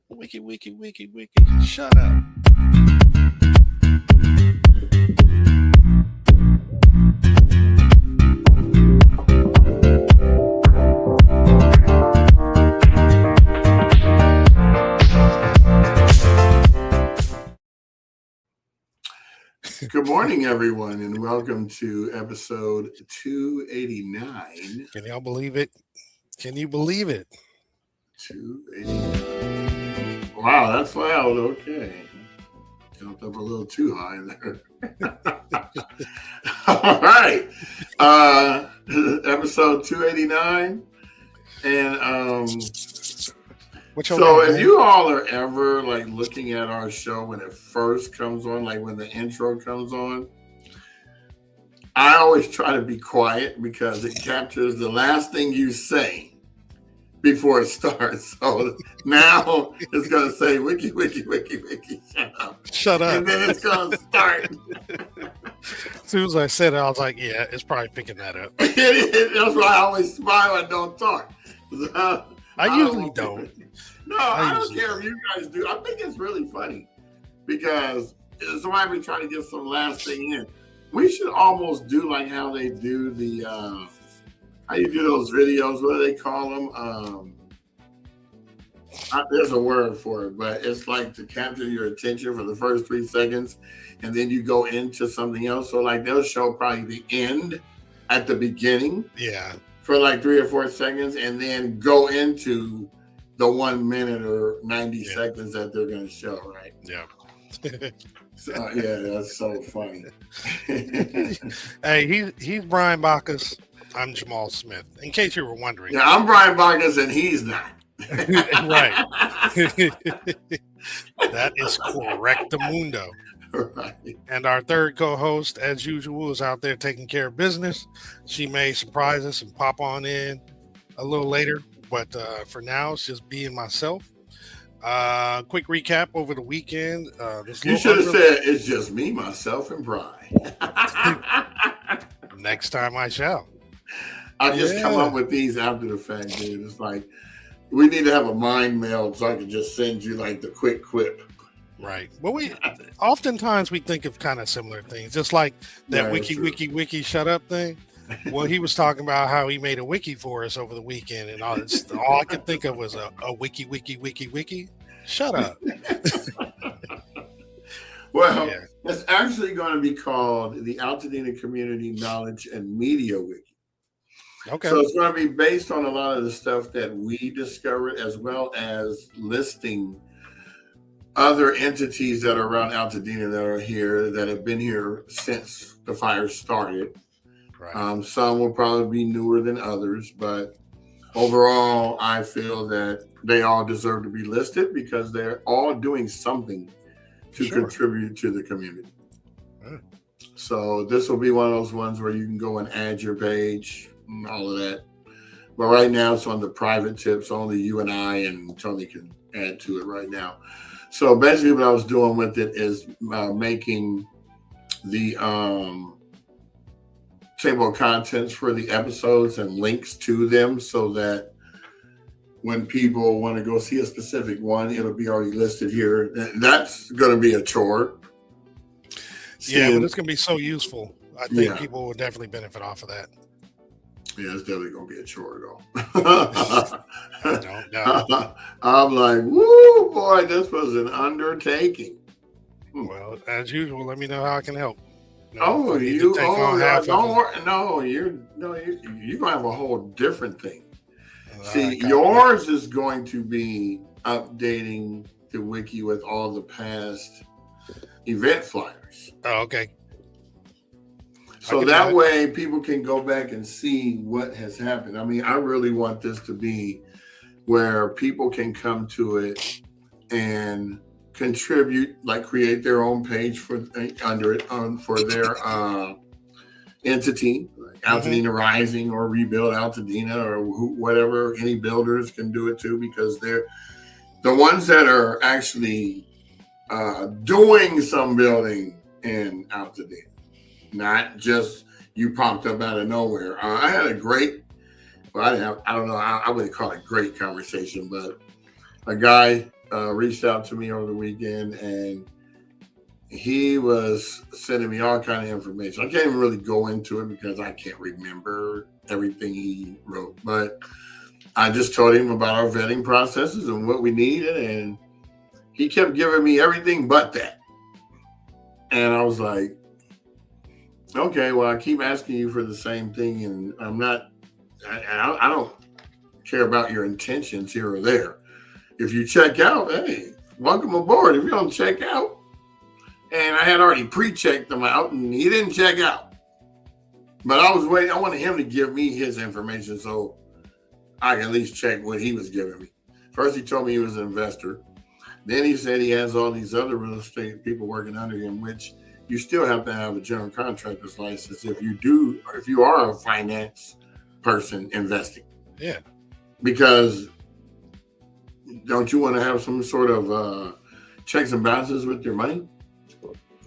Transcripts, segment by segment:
Wiki, wiki, wiki, wiki. Shut up. Good morning, everyone, and welcome to episode 289. Can y'all believe it? Can you believe it? 289. Wow, that's loud. Okay. Jumped up a little too high there. All right. Episode 289. And so if you all are ever like looking at our show when it first comes on, like when the intro comes on, I always try to be quiet because it captures the last thing you say before it starts. So now it's going to say, wiki, wiki, wiki, wiki, shut up. Shut up. And then it's going to start. As soon as I said it, I was like, yeah, it's probably picking that up. That's why I always smile and don't talk. I usually don't. No, I don't care if you guys do. I think it's really funny because somebody be trying to get some last thing in. We should almost do like how they do the how you do those videos. What do they call them? There's a word for it, but it's like to capture your attention for the first 3 seconds, and then you go into something else. So like they'll show probably the end at the beginning, for like 3 or 4 seconds, and then go into the 1 minute or 90 seconds that they're going to show, right? Yeah. So, yeah, that's so funny. Hey, he's Brian Bacchus. I'm Jamal Smith. In case you were wondering. Yeah, I'm Brian Bacchus, and he's not. Right. That is correctamundo. Right. And our third co-host, as usual, is out there taking care of business. She may surprise us and pop on in a little later. But for now, it's just being myself. Quick recap over the weekend. You should have said, it's just me, myself, and Brian. Next time I shall. I just come up with these after the fact, dude. It's like, we need to have a mind meld so I can just send you like the quick quip. Right. Well, oftentimes we think of kind of similar things, just like that wiki, shut up thing. Well, he was talking about how he made a wiki for us over the weekend, and all I could think of was a wiki. Shut up. Well, it's actually going to be called the Altadena Community Knowledge and Media Wiki. Okay. So it's going to be based on a lot of the stuff that we discovered, as well as listing other entities that are around Altadena that are here, that have been here since the fire started. Right. Some will probably be newer than others, but overall, I feel that they all deserve to be listed because they're all doing something to contribute to the community. Right. So this will be one of those ones where you can go and add your page and all of that. But right now, it's on the private tips. Only you and I and Tony can add to it right now. So basically, what I was doing with it is making the table of contents for the episodes and links to them so that when people want to go see a specific one, it'll be already listed here. That's going to be a chore. Yeah, but it's going to be so useful. I think people will definitely benefit off of that. Yeah, it's definitely going to be a chore, though. No. I'm like, woo, boy, this was an undertaking. Well, as usual, let me know how I can help. You're gonna have a whole different thing. See, yours is going to be updating the wiki with all the past event flyers. Oh, okay. So that way people can go back and see what has happened. I mean, I really want this to be where people can come to it and contribute, like create their own page for their entity, like Altadena Rising or Rebuild Altadena or whatever. Any builders can do it too, because they're the ones that are actually doing some building in Altadena, not just you popped up out of nowhere. I had a great, I wouldn't call it great conversation, but a guy reached out to me over the weekend, and he was sending me all kind of information. I can't even really go into it because I can't remember everything he wrote, but I just told him about our vetting processes and what we needed, and he kept giving me everything but that. And I was like, okay, well, I keep asking you for the same thing, and I don't care about your intentions here or there. If you check out, hey, welcome aboard. If you don't check out, and I had already pre-checked him out, and he didn't check out. But I was waiting. I wanted him to give me his information so I can at least check what he was giving me. First, he told me he was an investor. Then he said he has all these other real estate people working under him, which you still have to have a general contractor's license if you are a finance person investing. Yeah. Because don't you want to have some sort of checks and balances with your money?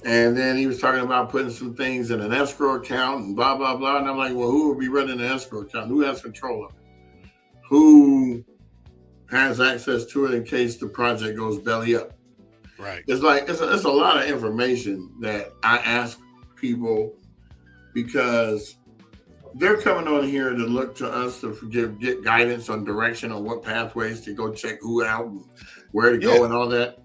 And then he was talking about putting some things in an escrow account and blah, blah, blah. And I'm like, well, who will be running the escrow account? Who has control of it? Who has access to it in case the project goes belly up? Right. It's like, it's a lot of information that I ask people because they're coming on here to look to us to get guidance on direction on what pathways to go check who out and where to go and all that.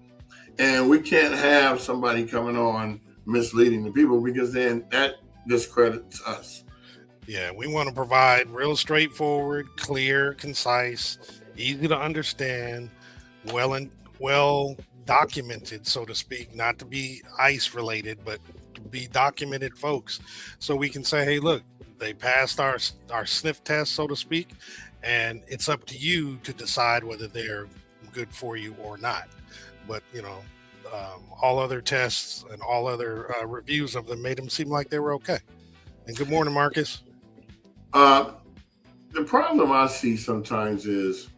And we can't have somebody coming on misleading the people because then that discredits us. Yeah, we want to provide real straightforward, clear, concise, easy to understand, well documented, so to speak, not to be ICE related, but to be documented folks. So we can say, hey, look, they passed our sniff test, so to speak, and it's up to you to decide whether they're good for you or not. But, all other tests and all other reviews of them made them seem like they were okay. And good morning, Marcus. The problem I see sometimes is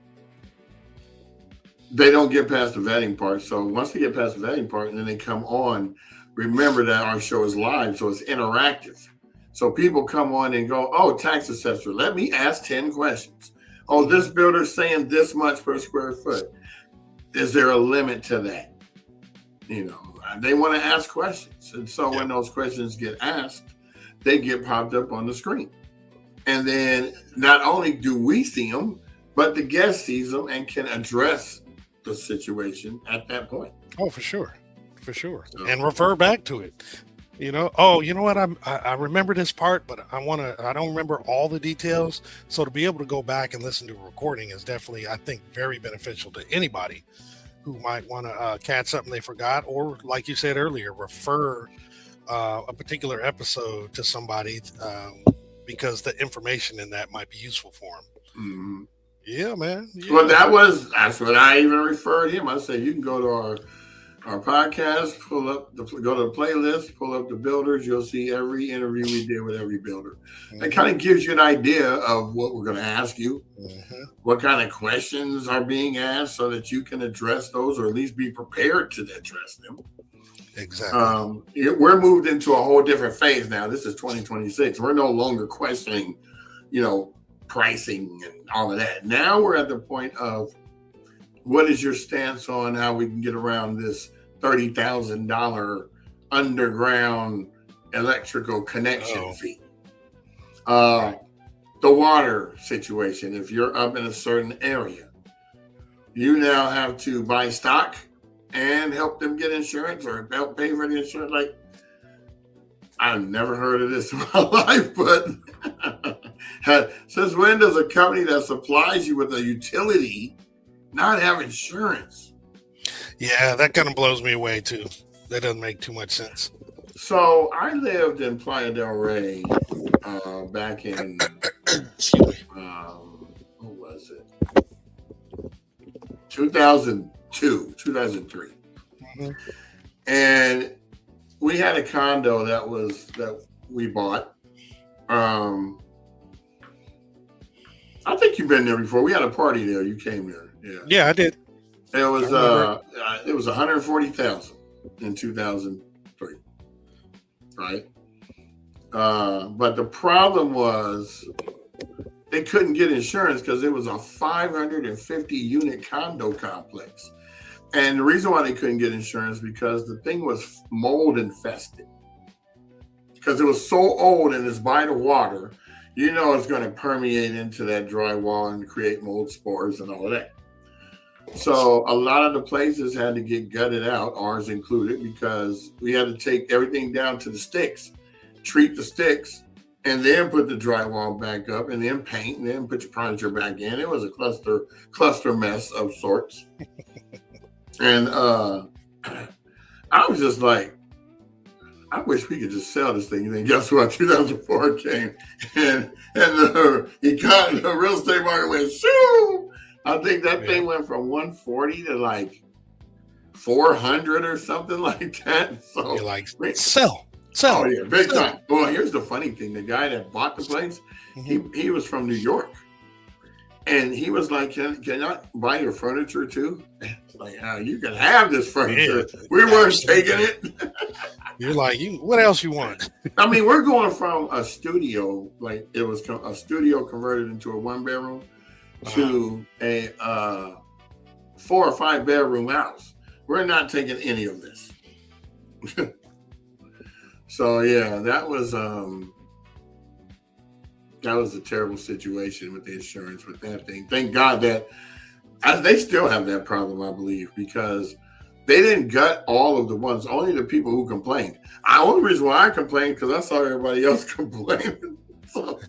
they don't get past the vetting part. So once they get past the vetting part and then they come on, remember that our show is live, so it's interactive. So people come on and go, oh, tax assessor, let me ask 10 questions. Oh, this builder's saying this much per square foot. Is there a limit to that? They want to ask questions. And so when those questions get asked, they get popped up on the screen. And then not only do we see them, but the guest sees them and can address the situation at that point. Oh, for sure. And refer back to it. Oh, you know what? I remember this part, but I don't remember all the details. So to be able to go back and listen to a recording is definitely, I think, very beneficial to anybody who might want to catch something they forgot, or like you said earlier, refer a particular episode to somebody because the information in that might be useful for them. Mm-hmm. Yeah, man. Yeah. Well, that's what I even referred him. I said, you can go to our podcast, go to the playlist, pull up the builders. You'll see every interview we did with every builder. Mm-hmm. That kind of gives you an idea of what we're going to ask you, what kind of questions are being asked so that you can address those or at least be prepared to address them. Exactly. We're moved into a whole different phase now. This is 2026. We're no longer questioning, pricing and all of that. Now we're at the point of what is your stance on how we can get around this $30,000 underground electrical connection fee? The water situation. If you're up in a certain area, you now have to buy stock and help them get insurance or help pay for the insurance. Like, I've never heard of this in my life, but since when does a company that supplies you with a utility not have insurance? Yeah, that kind of blows me away too. That doesn't make too much sense. So I lived in Playa del Rey back in what was it? 2002, 2003. Mm-hmm. And we had a condo that we bought. I think you've been there before. We had a party there. You came there. Yeah, I did. It was $140,000 in 2003, right? But the problem was they couldn't get insurance because it was a 550 unit condo complex. And the reason why they couldn't get insurance because the thing was mold infested. Because it was so old and it's by the water, it's going to permeate into that drywall and create mold spores and all of that. So a lot of the places had to get gutted out, ours included, because we had to take everything down to the sticks, treat the sticks, and then put the drywall back up, and then paint, and then put your furniture back in. It was a cluster mess of sorts. And I was just like, I wish we could just sell this thing. And then guess what? 2004 came, and the real estate market went shoo. I think that thing went from 140 to like 400 or something like that. So you're like, sell. Oh yeah, big time. Well, here's the funny thing: the guy that bought the place, he was from New York, and he was like, "Can I buy your furniture too?" It's like, you can have this furniture. Yeah, we weren't taking it. You're like, what else you want? I mean, we're going from a studio, like it was a studio converted into a 1-bedroom, to a 4 or 5 bedroom house. We're not taking any of this. So yeah, that was a terrible situation with the insurance with that thing. Thank God that they still have that problem, I believe, because they didn't gut all of the ones, only the people who complained. The only reason why I complained because I saw everybody else complaining. So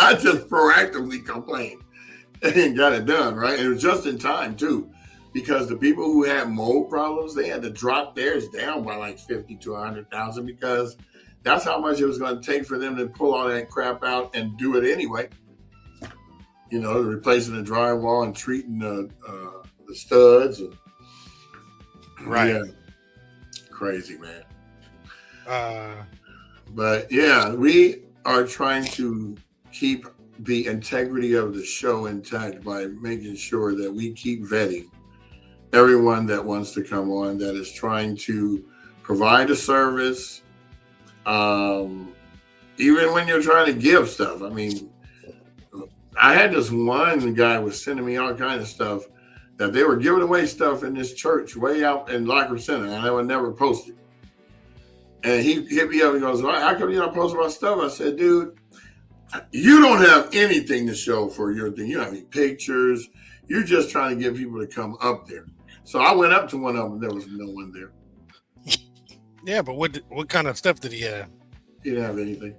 I just proactively complained and got it done, right? And it was just in time too, because the people who had mold problems, they had to drop theirs down by like 50 to 100,000 because that's how much it was going to take for them to pull all that crap out and do it anyway. Replacing the drywall and treating the studs. And, right. Yeah. Crazy, man. But yeah, we are trying to keep the integrity of the show intact by making sure that we keep vetting everyone that wants to come on, that is trying to provide a service. Even when you're trying to give stuff. I mean, I had this one guy was sending me all kinds of stuff that they were giving away stuff in this church way out in Locker Center, and I would never post it. And he hit me up and goes, "How come you not post my stuff?" I said, "Dude, you don't have anything to show for your thing. You don't have any pictures. You're just trying to get people to come up there." So I went up to one of them. There was no one there. Yeah, but what kind of stuff did he have? He didn't have anything.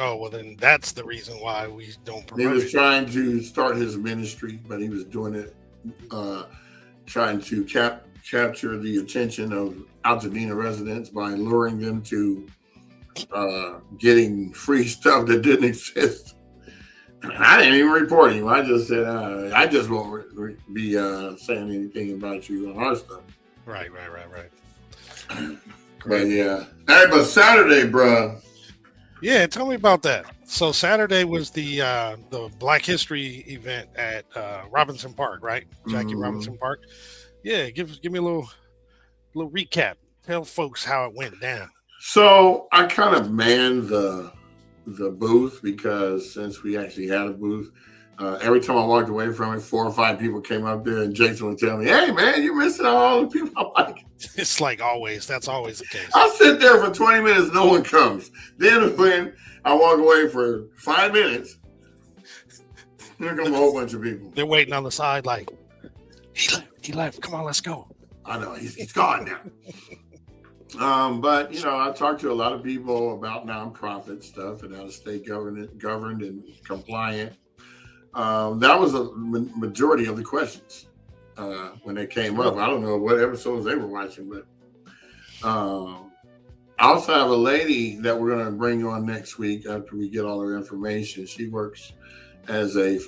Oh, well, then that's the reason why we don't promote it. He was trying to start his ministry, but he was doing it, trying to capture the attention of Altadena residents by luring them to getting free stuff that didn't exist. I didn't even report him. I just said, I just won't be saying anything about you on our stuff. Right. But yeah. Hey, but Saturday, bro. Yeah, tell me about that. So Saturday was the Black History event at Robinson Park, right? Jackie Robinson Park. Yeah, give me a little recap. Tell folks how it went down. So I kind of manned the booth because since we actually had a booth, every time I walked away from it, 4 or 5 people came up there, and Jason would tell me, "Hey, man, you're missing all the people." I'm like, it's like always. That's always the case. I sit there for 20 minutes, no one comes. Then when I walk away for 5 minutes, here come a whole bunch of people. They're waiting on the side like, he left. Come on, let's go. I know, he's gone now. But, I talked to a lot of people about nonprofit stuff and how to stay governed and compliant. That was a majority of the questions when they came up. I don't know what episodes they were watching, but I also have a lady that we're going to bring on next week after we get all her information. She works as a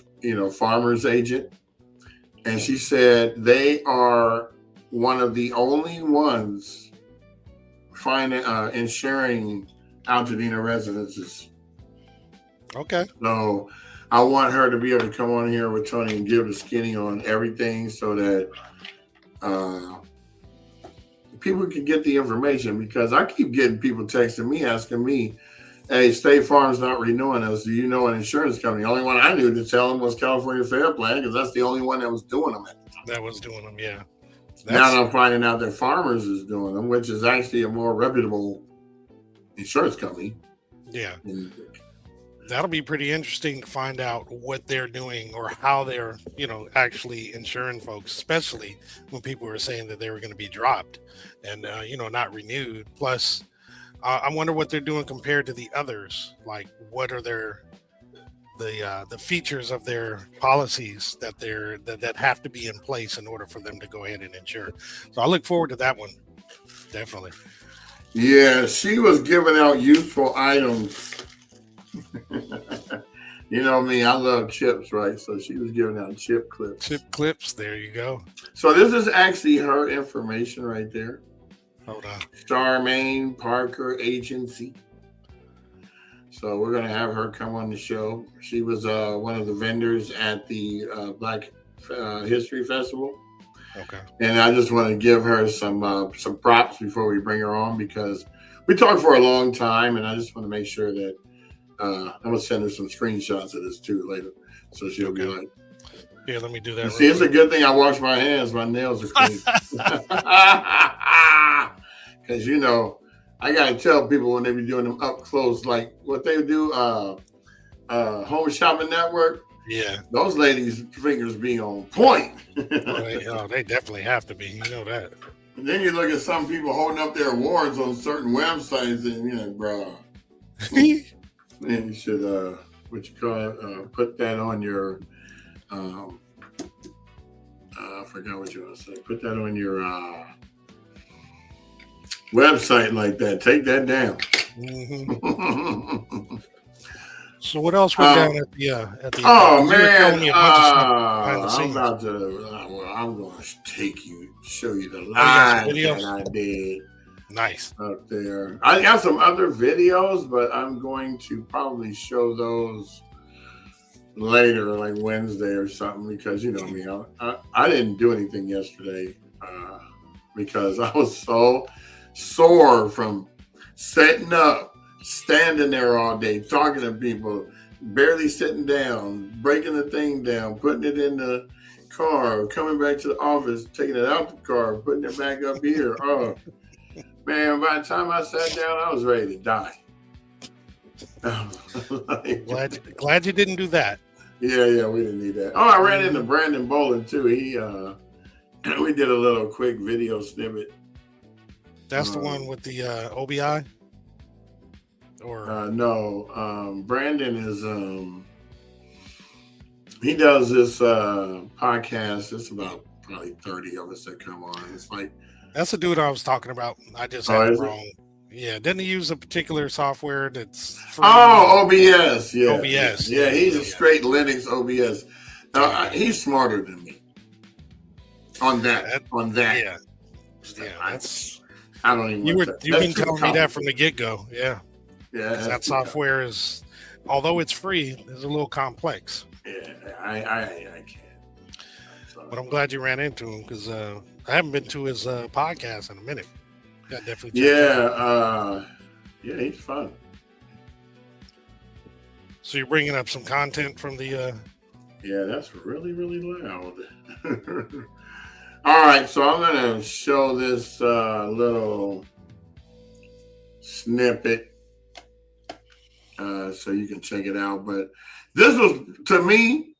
farmer's agent, and she said they are one of the only ones insuring Altadena residences. Okay. So I want her to be able to come on here with Tony and give the skinny on everything so that people can get the information, because I keep getting people texting me asking me, "Hey, State Farm's not renewing us. Do you know an insurance company?" The only one I knew to tell them was California Fair Plan, because that's the only one that was doing them at the time. That was doing them, yeah. Now I'm finding out that Farmers is doing them, which is actually a more reputable insurance company. Yeah. That'll be pretty interesting to find out what they're doing or how they're, actually insuring folks, especially when people were saying that they were going to be dropped and, not renewed. Plus, I wonder what they're doing compared to the others. Like, what are the features of their policies that have to be in place in order for them to go ahead and insure. So I look forward to that one. Definitely. Yeah, she was giving out useful items. You know me, I love chips, right? So she was giving out chip clips. Chip clips, there you go. So this is actually her information right there. Hold on. Charmaine Parker Agency. So we're going to have her come on the show. She was one of the vendors at the Black History Festival. Okay. And I just want to give her some props before we bring her on, because we talked for a long time, and I just want to make sure that I'm going to send her some screenshots of this too later. So she'll be like, yeah, let me do that. See, it's a good thing I wash my hands. My nails are clean. Because, I got to tell people when they be doing them up close, like what they do, Home Shopping Network. Yeah. Those ladies' fingers be on point. They definitely have to be. You know that. And then you look at some people holding up their awards on certain websites and you're like, bro. And you should, put that on your, I forgot what you want to say. Put that on your website like that. Take that down. Mm-hmm. So what else went down at the oh man, I'm going to show you the live that I did. Nice. Up there. I got some other videos, but I'm going to probably show those later, like Wednesday or something, because you know me, I didn't do anything yesterday because I was so sore from setting up, standing there all day, talking to people, barely sitting down, breaking the thing down, putting it in the car, coming back to the office, taking it out the car, putting it back up here. Oh, man, by the time I sat down, I was ready to die. Glad you didn't do that. Yeah, we didn't need that. Oh, I ran into Brandon Boland too. He we did a little quick video snippet. That's the one with the OBI? Or no. Brandon is he does this podcast. It's about probably 30 of us that come on. It's like, that's the dude I was talking about. I just had it wrong. Yeah, didn't he use a particular software that's free? Oh, OBS. Yeah. OBS. Yeah, he's a straight Linux OBS. Now, he's smarter than me on that. Yeah. I don't even. You've been telling me that from the get-go. Yeah. Yeah. That software is, although it's free, is a little complex. Yeah, I can't. So. But I'm glad you ran into him, because I haven't been to his podcast in a minute. Yeah, definitely. Yeah, he's fun. So you're bringing up some content from the. Yeah, that's really, really loud. All right, so I'm gonna show this little snippet so you can check it out. But this was, to me,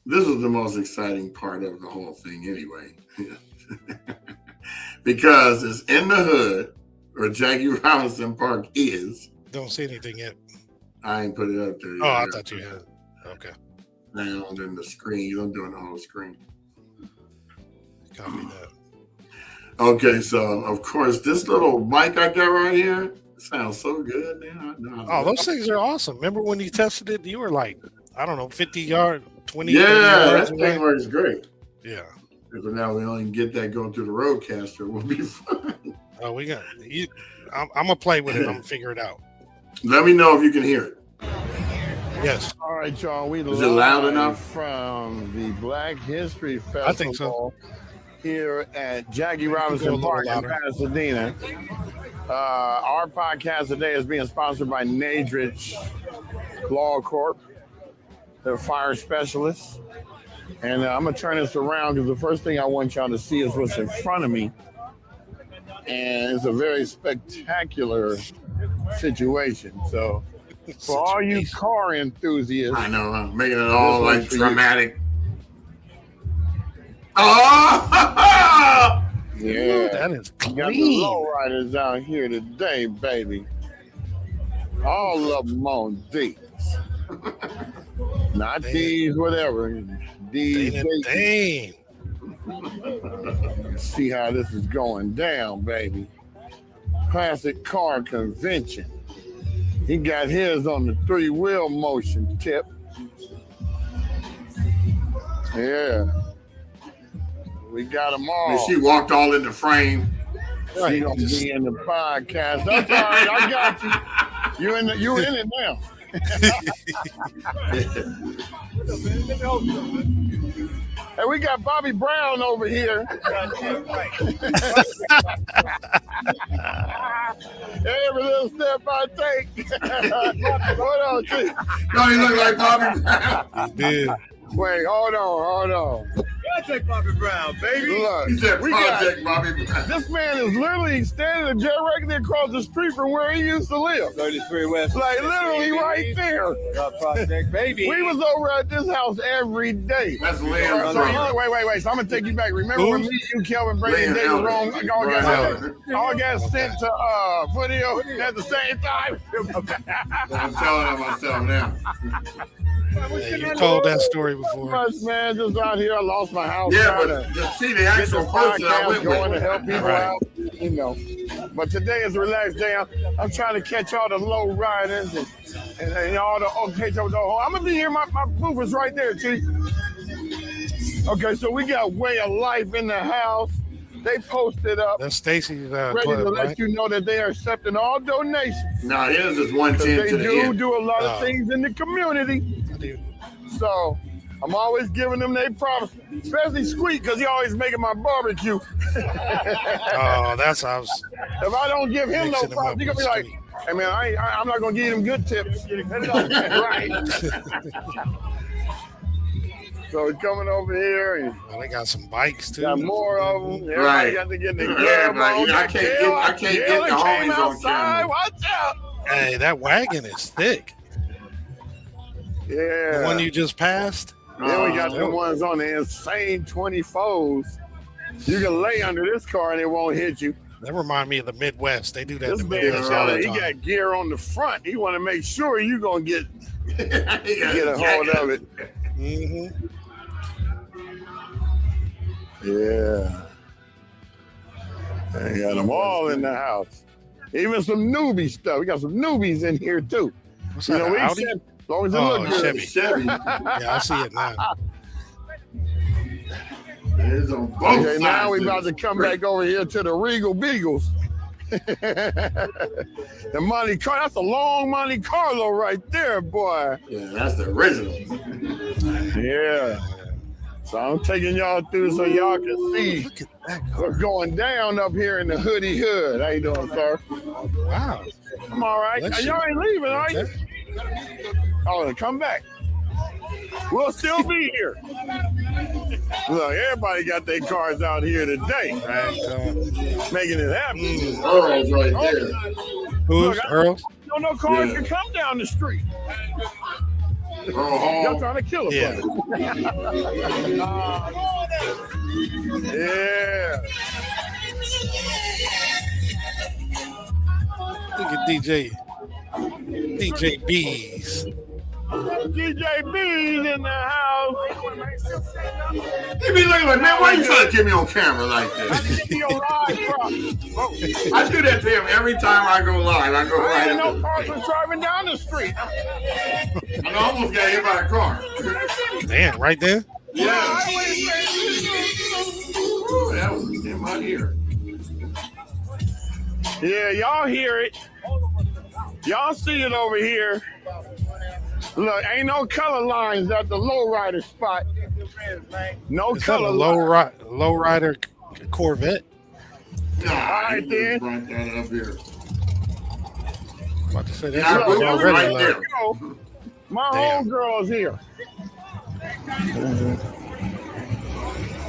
this was the most exciting part of the whole thing, anyway. Because it's in the hood where Jackie Robinson Park is. Don't see anything yet. I ain't put it up there yet. Oh, I thought you had. Okay. Now on the screen. I'm doing the whole screen. Copy that. Okay, so of course this little mic I got right here sounds so good, man. Oh, those things are awesome. Remember when you tested it? You were like, I don't know, 50 yards, 20. Yeah, that thing works great. Yeah. But now we only get that going through the Roadcaster. We'll be fine. Oh, we got you. I'm gonna play with it. I'm gonna figure it out. Let me know if you can hear it. Yes. All right, y'all. Is it loud enough? From the Black History Festival. I think so. Here at Jackie Robinson Park in Pasadena. Our podcast today is being sponsored by Nadrich Law Corp. They're fire specialists. And I'm going to turn this around because the first thing I want y'all to see is what's in front of me. And it's a very spectacular situation. So for all you car enthusiasts. I know, I'm making it all like dramatic. Oh! Yeah. That is clean. Got the lowriders out here today, baby. All of them on D's. Not D's, whatever. D's. Dang. See how this is going down, baby. Classic car convention. He got his on the 3-wheel motion tip. Yeah. We got them all. And she walked all in the frame. She gonna be in the podcast. That's all right. I got you. You in it now. Hey, we got Bobby Brown over here. Every little step I take. What else? Don't he look like Bobby Brown? He did. Wait, hold on. Project Bobby Brown, baby. Look, He said Project Bobby Brown. this man is literally standing directly across the street from where he used to live. 33 West. Like literally right there. Project, baby. We was over at this house every day. That's Liam's So, brother. wait. So I'm gonna take you back. Remember when me, you, Kelvin, Brady, and Dave were wrong? All got sent to video at the same time. I'm telling him myself now. Yeah, you told that story before. Much, man, just out here. I lost my house. Yeah, trying but to to see the get the actual person I podcast went going to with. help people Right. out, you know. But today is a relaxed day. I'm trying to catch all the low riders and all the okay. I'm gonna be here. My booth is right there, Chief. Okay, so we got Way of Life in the house. They posted up, That's Stacy's ready club, to let right? you know that they are accepting all donations. No, his is 110 They to the end. do a lot of things in the community. So I'm always giving them their promise, especially Squeak, because he always making my barbecue. Oh, that's how I was. If I don't give him no Mixing them props, up he gonna be with like, Squeak. hey man, I'm not gonna give him good tips. Right. So he's coming over here and Well, they got some bikes too. got more of them. Everybody Right. got to get the Yeah, grab but, on. you know, I can't get the came homies on outside. camera. Watch out. Hey, that wagon is thick. Yeah. The one you just passed. Then we got the ones on the insane 24s. You can lay under this car and it won't hit you. That remind me of the Midwest. They do that This in the man, Midwest all the he time. got gear on the front. He want to make sure you gonna get a hold of it. Mm-hmm. Yeah. They got them all in the house. Even some newbie stuff. We got some newbies in here too. What's You that? know, we Audi? accept, as long as it Oh, looks good. Chevy. Chevy. Yeah, I see it now. It's on both Okay, sides now we of about the to come street. back over here to the Regal Beagles. The Monte Carlo, that's a long Monte Carlo right there, boy. Yeah, that's the original. Yeah. So I'm taking y'all through so y'all can see Look at that car. what's going down up here in the hoodie hood. How you doing, sir? Wow. I'm all right. Bless you. Y'all ain't leaving, are you? Oh, come back. We'll still be here. Look, everybody got their cars out here today, making it happen. Earl's right there. Who's Look, Earl? No cars Yeah. can come down the street. Earl Y'all Hall. trying to kill us. Yeah. Yeah. Look at DJ B's. DJ B's in the house. He be looking like, man, why you trying to get me on camera like this? He a live prop. I do that to him every time I go live. I go I right ain't no into cars was driving down the street. I almost got hit by a car. Man, right there. Yeah. That was in my ear. Yeah, y'all hear it. Y'all see it over here. Look, ain't no color lines at the lowrider spot. No Is that color a lines. lowrider Corvette? Nah, right, he then. brought that up here. I'm about to say Yeah, that's booth is already right low. there. My Damn. homegirl's here.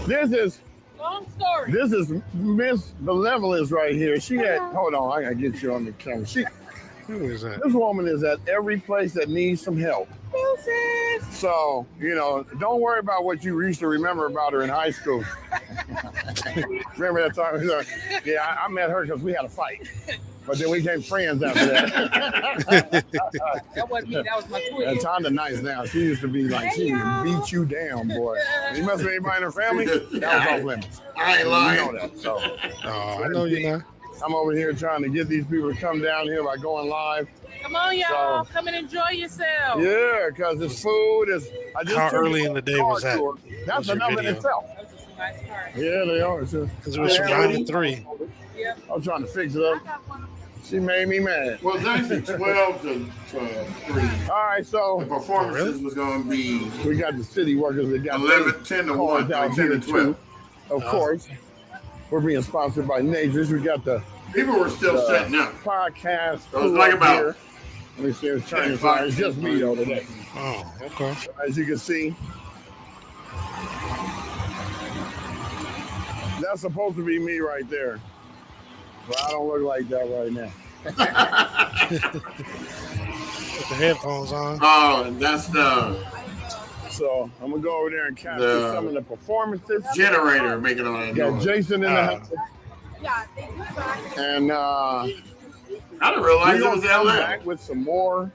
This is long story. This is Miss Benevolence right here. She had. Hold on, I gotta get you on the camera. Who is that? This woman is at every place that needs some help. So, don't worry about what you used to remember about her in high school. Remember that time? Yeah, I met her because we had a fight. But then we became friends after that. That wasn't me, that was my twin. Tanda nice now. She used to be like, she would beat you down, boy. You must be anybody in her family? That was off limits. I ain't lying. You know that, so. I know you know. I'm over here trying to get these people to come down here by going live. Come on, y'all. Come and enjoy yourself. Yeah, because it's food. How early in the day was that? That's enough in itself. Those are some nice cars. Yeah, they are. Because it was from 9 to 3. Yep. I'm trying to fix it up. She made me mad. Well, it's actually 12 to 3. All right, so the performances was going to be. We got the city workers that got 10 to 1, out 10 to 12. Of course, we're being sponsored by Nature's. We got the people were still setting up. Podcast. So it's like about. Here. Let me see. It's Chinese fire. It's just me though today. Oh, okay. As you can see, that's supposed to be me right there. But I don't look like that right now. With the headphones on. Oh, and that's the. So I'm gonna go over there and capture some of the performances. Generator making all that Got noise. Jason in the house. And I didn't realize it was come LA. back with some more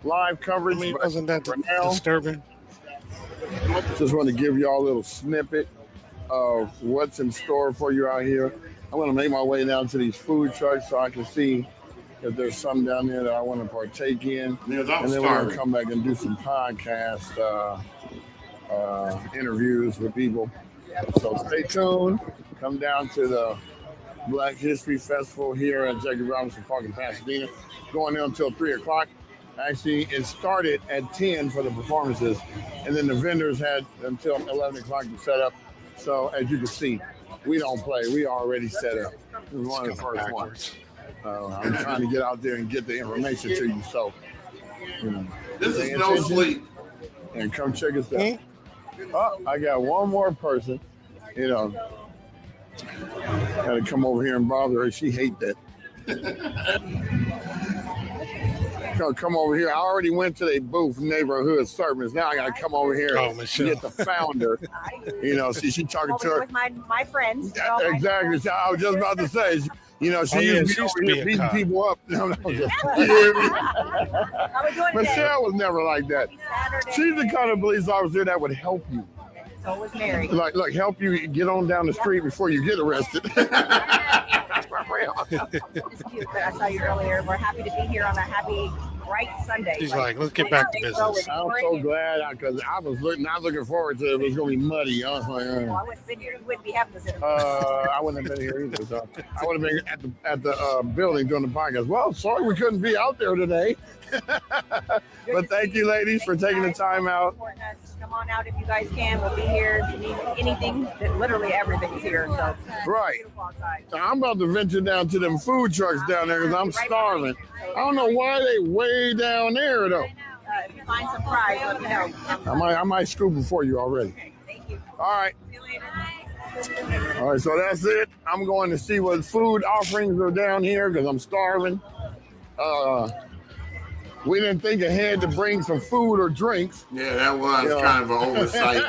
live coverage. I mean, wasn't that disturbing? Just want to give y'all a little snippet of what's in store for you out here. I'm going to make my way down to these food trucks so I can see if there's some down there that I want to partake in. Yeah, and then we're going to come back and do some podcast interviews with people. So stay tuned. Come down to the Black History Festival here at Jackie Robinson Park in Pasadena. Going on until 3 o'clock. Actually, it started at 10 for the performances, and then the vendors had until 11 o'clock to set up. So as you can see, we don't play. We already set up. This is one of the first ones. I'm trying to get out there and get the information to you. So, this is no sleep. And come check us out. Oh, I got one more person. Got to come over here and bother her. She hate that. Come over here. I already went to the booth, neighborhood service. Now I got to come over here and get the founder. She talking to her. With my friends. Exactly. I was just about to say, she used to be over here beating people up. No, Michelle was never like that. She's the kind of police officer that would help you. So was Mary. Like help you get on down the street before you get arrested. It's cute that I saw you earlier. We're happy to be here on a happy, bright Sunday. She's like, let's get back to business. I'm so glad because I was not looking forward to it. It was going to be muddy. I was like, I wouldn't have been here. You wouldn't be having this interview. I wouldn't have been here either. So I would have been at the building doing the podcast. Well, sorry we couldn't be out there today. But thank you, ladies, for taking the time out. Come on out if you guys can. We'll be here. If you need anything, literally everything's here. So right. I'm about to venture down to them food trucks down there because I'm starving. I don't know why they way down there though. If you find some fries, let me know. I might scoop it for you already. Okay, thank you. All right. See you later. All right, so that's it. I'm going to see what food offerings are down here because I'm starving. We didn't think ahead to bring some food or drinks. Yeah, that was kind of an oversight.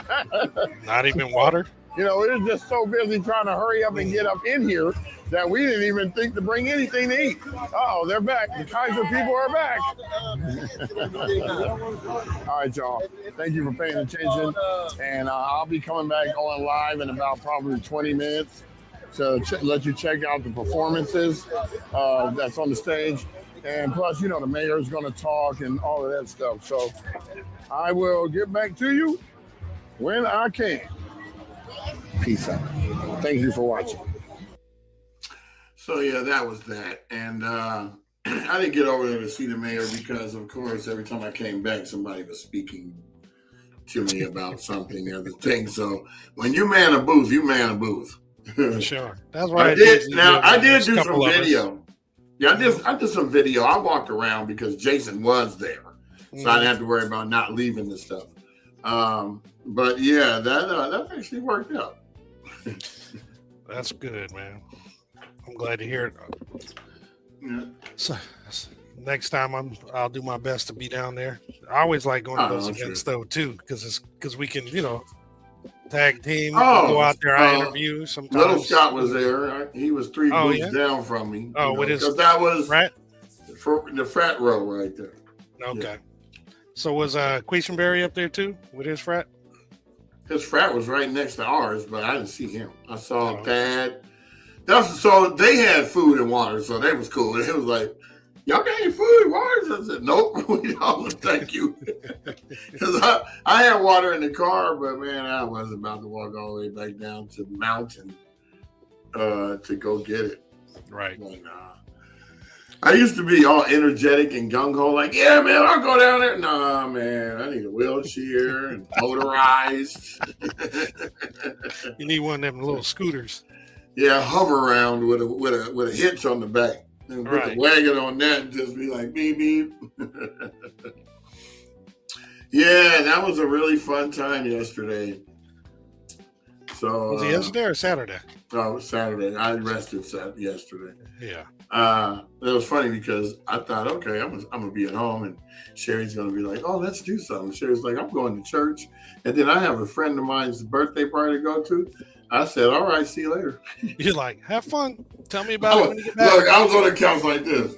Not even water? We were just so busy trying to hurry up and get up in here that we didn't even think to bring anything to eat. Uh-oh, they're back. The Kaiser people are back. All right, y'all. Thank you for paying attention. And I'll be coming back on live in about probably 20 minutes to let you check out the performances that's on the stage. And plus, the mayor's going to talk and all of that stuff. So I will get back to you when I can. Peace out. Thank you for watching. So, yeah, that was that. And I didn't get over there to see the mayor because, of course, every time I came back, somebody was speaking to me about something or the thing. So when you man a booth, you man a booth. Sure. That's why I did do some video. Yeah, I did some video. I walked around because Jason was there. So I didn't have to worry about not leaving this stuff. But yeah, that actually worked out. That's good, man. I'm glad to hear it. Yeah. So, next time I'll do my best to be down there. I always like going to those events though too, because we can tag team, go out there. I interview sometimes. Little Scott was there. He was 3 booths down from me. Because that was the frat row right there. Okay. Yeah. So was Quisenberry up there too with his frat? His frat was right next to ours, but I didn't see him. I saw Thad. So they had food and water, so that was cool. And it was like, y'all got any food and water? I said, nope, we don't. Thank you. Because I had water in the car, but man, I wasn't about to walk all the way back down to the mountain to go get it. Right. But, I used to be all energetic and gung-ho, like, yeah, man, I'll go down there. Nah, man, I need a wheelchair and motorized. You need one of them little scooters. Yeah, hover around with a hitch on the back. And put the wagon on that and just be like, beep, beep. Yeah, that was a really fun time yesterday. So was it yesterday or Saturday? Oh, it was Saturday. I rested yesterday. Yeah. It was funny because I thought, okay, I'm gonna be at home and Sherry's gonna be like, oh, let's do something. Sherry's like, I'm going to church, and then I have a friend of mine's birthday party to go to. I said, all right, see you later. You're like, have fun. Tell me about it when you get back. Look, I was on the couch like this.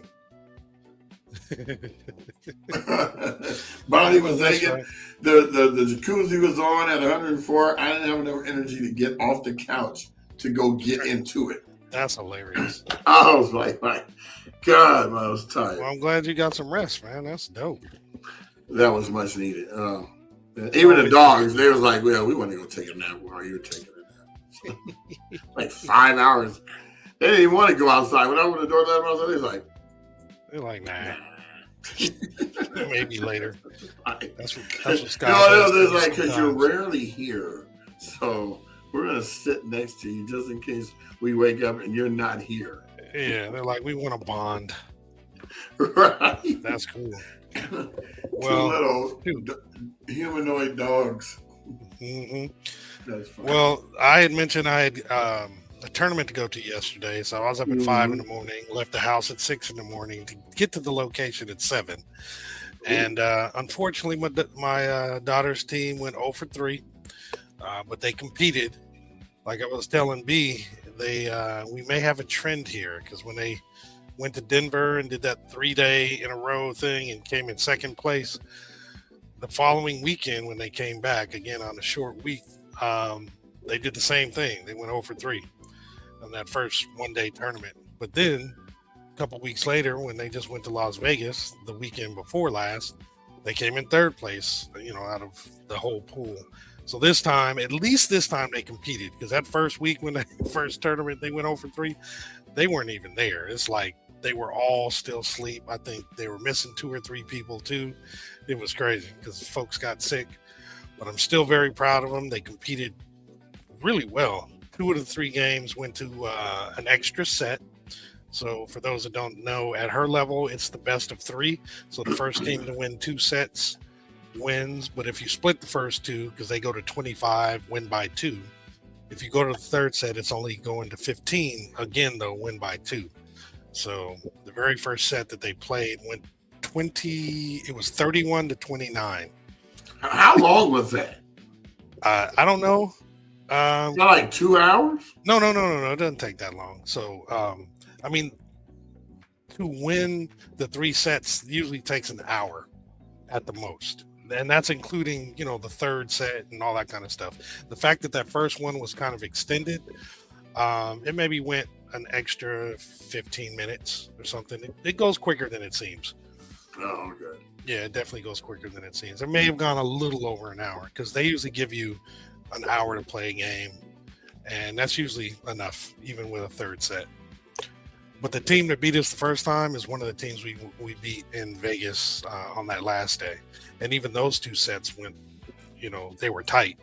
Bonnie was thinking, right. The jacuzzi was on at 104. I didn't have enough energy to get off the couch to go get into it. That's hilarious. I was like, my God, I was tired. Well, I'm glad you got some rest, man. That's dope. That was much needed. Even the dogs, they was like, well, we want to go take a nap while you were taking a nap. Like 5 hours. They didn't even want to go outside. When I opened the door, let them outside, they're like, nah. Maybe later. That's what Scott it's like, because you're rarely here. So we're going to sit next to you just in case we wake up and you're not here. Yeah, they're like, we want to bond. Right. That's cool. Well, 2 little humanoid dogs. Mm-hmm. That's fine. Well, I had mentioned I had a tournament to go to yesterday, so I was up at 5 in the morning, left the house at 6 in the morning to get to the location at 7. And unfortunately, my daughter's team went 0 for 3, but they competed. Like I was telling B, we may have a trend here because when they went to Denver and did that 3-day in a row thing and came in second place, the following weekend when they came back again on a short week, they did the same thing. They went 0 for 3 on that first 1-day tournament. But then a couple weeks later, when they just went to Las Vegas the weekend before last, they came in 3rd place, out of the whole pool. So this time, at least this time, they competed, because that first week when the first tournament they went 0 for 3, they weren't even there. It's like they were all still asleep. I think they were missing 2 or 3 people too. It was crazy because folks got sick. But I'm still very proud of them. They competed really well. 2 of the 3 games went to an extra set. So for those that don't know, at her level, it's the best of 3. So the first team to win 2 sets wins. But if you split the first 2, because they go to 25, win by 2. If you go to the 3rd set, it's only going to 15. Again, though, win by 2. So the very first set that they played went 20. It was 31 to 29. How long was that? I don't know. Not like 2 hours? No. It doesn't take that long. So, to win the 3 sets usually takes an hour at the most. And that's including, the 3rd set and all that kind of stuff. The fact that first one was kind of extended, it maybe went an extra 15 minutes or something. It goes quicker than it seems. Oh, okay. Yeah, it definitely goes quicker than it seems. It may have gone a little over an hour because they usually give you an hour to play a game, and that's usually enough, even with a 3rd set. But the team that beat us the first time is one of the teams we beat in Vegas on that last day. And even those 2 sets went, they were tight.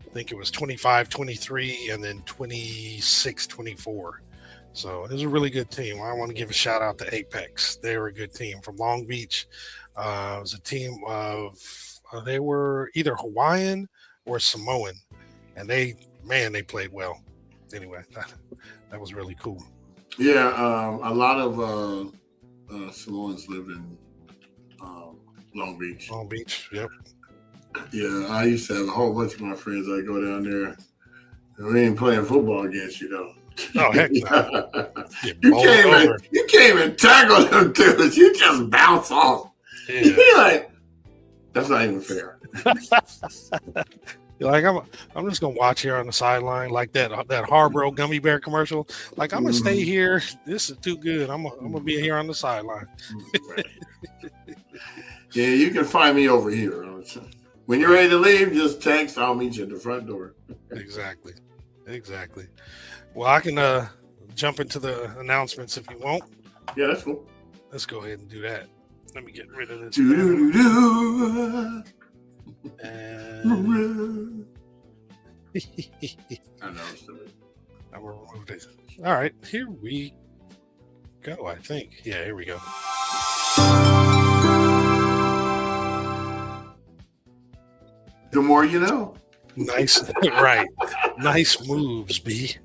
I think it was 25-23 and then 26-24. So it was a really good team. I want to give a shout out to Apex. They were a good team from Long Beach. It was a team of, they were either Hawaiian or Samoan. And they man, they played well. Anyway, that was really cool. Yeah, a lot of Samoans live in Long Beach. Long Beach, yep. Yeah, I used to have a whole bunch of my friends that go down there. And we ain't playing football against you, though. Oh, heck no. You can't even tackle them dudes. You just bounce off. Yeah. You're like, that's not even fair. Like, I'm just gonna watch here on the sideline, like that Harbro gummy bear commercial. Like, I'm gonna stay here. This is too good. I'm gonna be here on the sideline. Right. Yeah, you can find me over here. When you're ready to leave, just text. I'll meet you at the front door. Exactly. Well, I can jump into the announcements if you want. Yeah, that's cool. Let's go ahead and do that. Let me get rid of this. And I know. I'm gonna remove this. All right, here we go. I think. Yeah, here we go. The more you know. Nice, right? Nice moves, B.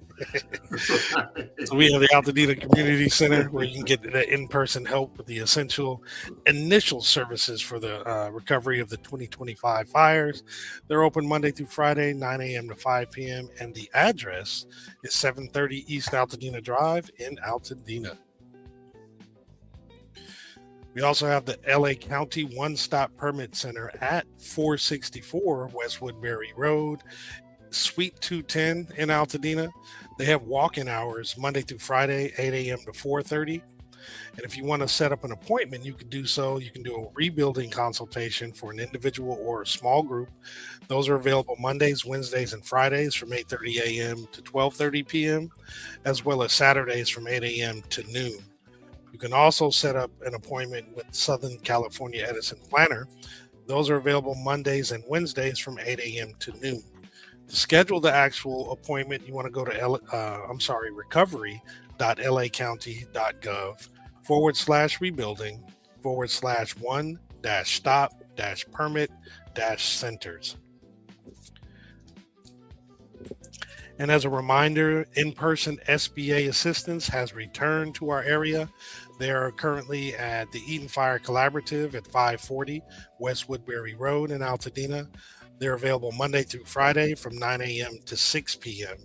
So we have the Altadena Community Center where you can get the in-person help with the essential initial services for the recovery of the 2025 fires. They're open Monday through Friday, 9 a.m. to 5 p.m. And the address is 730 East Altadena Drive in Altadena. We also have the LA County One-Stop Permit Center at 464 West Woodbury Road, Suite 210 in Altadena. They have walk-in hours Monday through Friday, 8 a.m. to 4:30. And if you want to set up an appointment, you can do so. You can do a rebuilding consultation for an individual or a small group. Those are available Mondays, Wednesdays, and Fridays from 8:30 a.m. to 12:30 p.m., as well as Saturdays from 8 a.m. to noon. You can also set up an appointment with Southern California Edison Planner. Those are available Mondays and Wednesdays from 8 a.m. to noon. To schedule the actual appointment, you want to go to recovery.lacountry.gov/rebuilding/one-stop-permit-centers. And as a reminder, in-person SBA assistance has returned to our area. They are currently at the Eden Fire Collaborative at 540 West Woodbury Road in Altadena. They're available Monday through Friday from 9 a.m. to 6 p.m.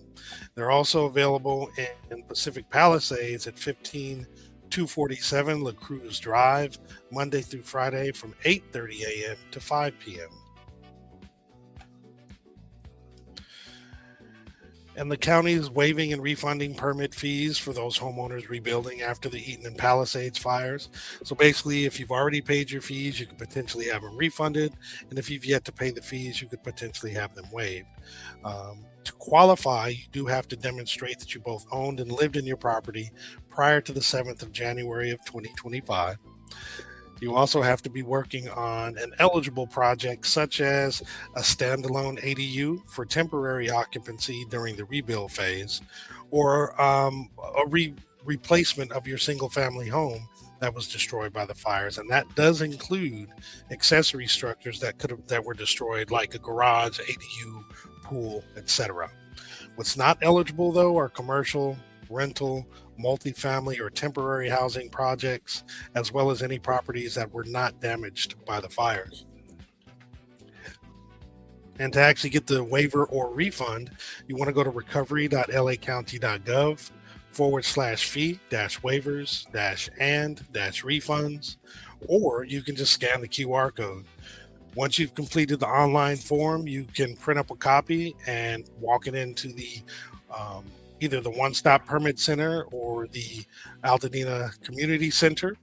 They're also available in Pacific Palisades at 15247 La Cruz Drive, Monday through Friday from 8:30 a.m. to 5 p.m. And the county is waiving and refunding permit fees for those homeowners rebuilding after the Eaton and Palisades fires. So basically, if you've already paid your fees, you could potentially have them refunded. And if you've yet to pay the fees, you could potentially have them waived. To qualify, you do have to demonstrate that you both owned and lived in your property prior to the 7th of January of 2025. You also have to be working on an eligible project, such as a standalone ADU for temporary occupancy during the rebuild phase, or a replacement of your single-family home that was destroyed by the fires. And that does include accessory structures that were destroyed, like a garage, ADU, pool, etc. What's not eligible, though, are commercial, rental, multifamily, or temporary housing projects, as well as any properties that were not damaged by the fires. And to actually get the waiver or refund, you want to go to recovery.lacounty.gov/fee-waivers-and-refunds, or you can just scan the QR code. Once you've completed the online form, you can print up a copy and walk it into the either the One-Stop Permit Center or the Altadena Community Center,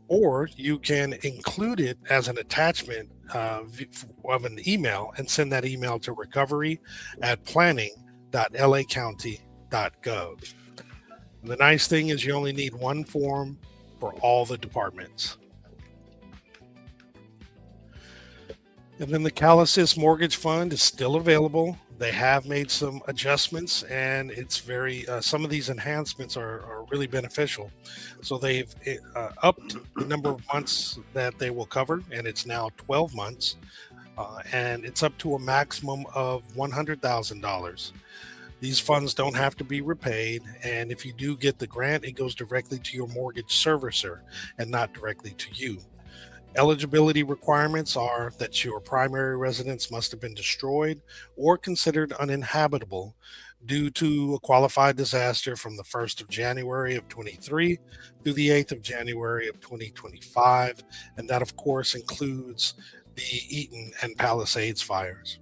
or you can include it as an attachment of an email and send that email to recovery@planning.lacounty.gov. The nice thing is you only need one form for all the departments. And then the CalAssist Mortgage Fund is still available. They have made some adjustments, and it's very some of these enhancements are really beneficial. So they've upped the number of months that they will cover, and it's now 12 months. and it's up to a maximum of $100,000. These funds don't have to be repaid, and if you do get the grant, it goes directly to your mortgage servicer and not directly to you. Eligibility requirements are that your primary residence must have been destroyed or considered uninhabitable due to a qualified disaster from the 1st of January of 23 through the 8th of January of 2025. And that, of course, includes the Eaton and Palisades fires.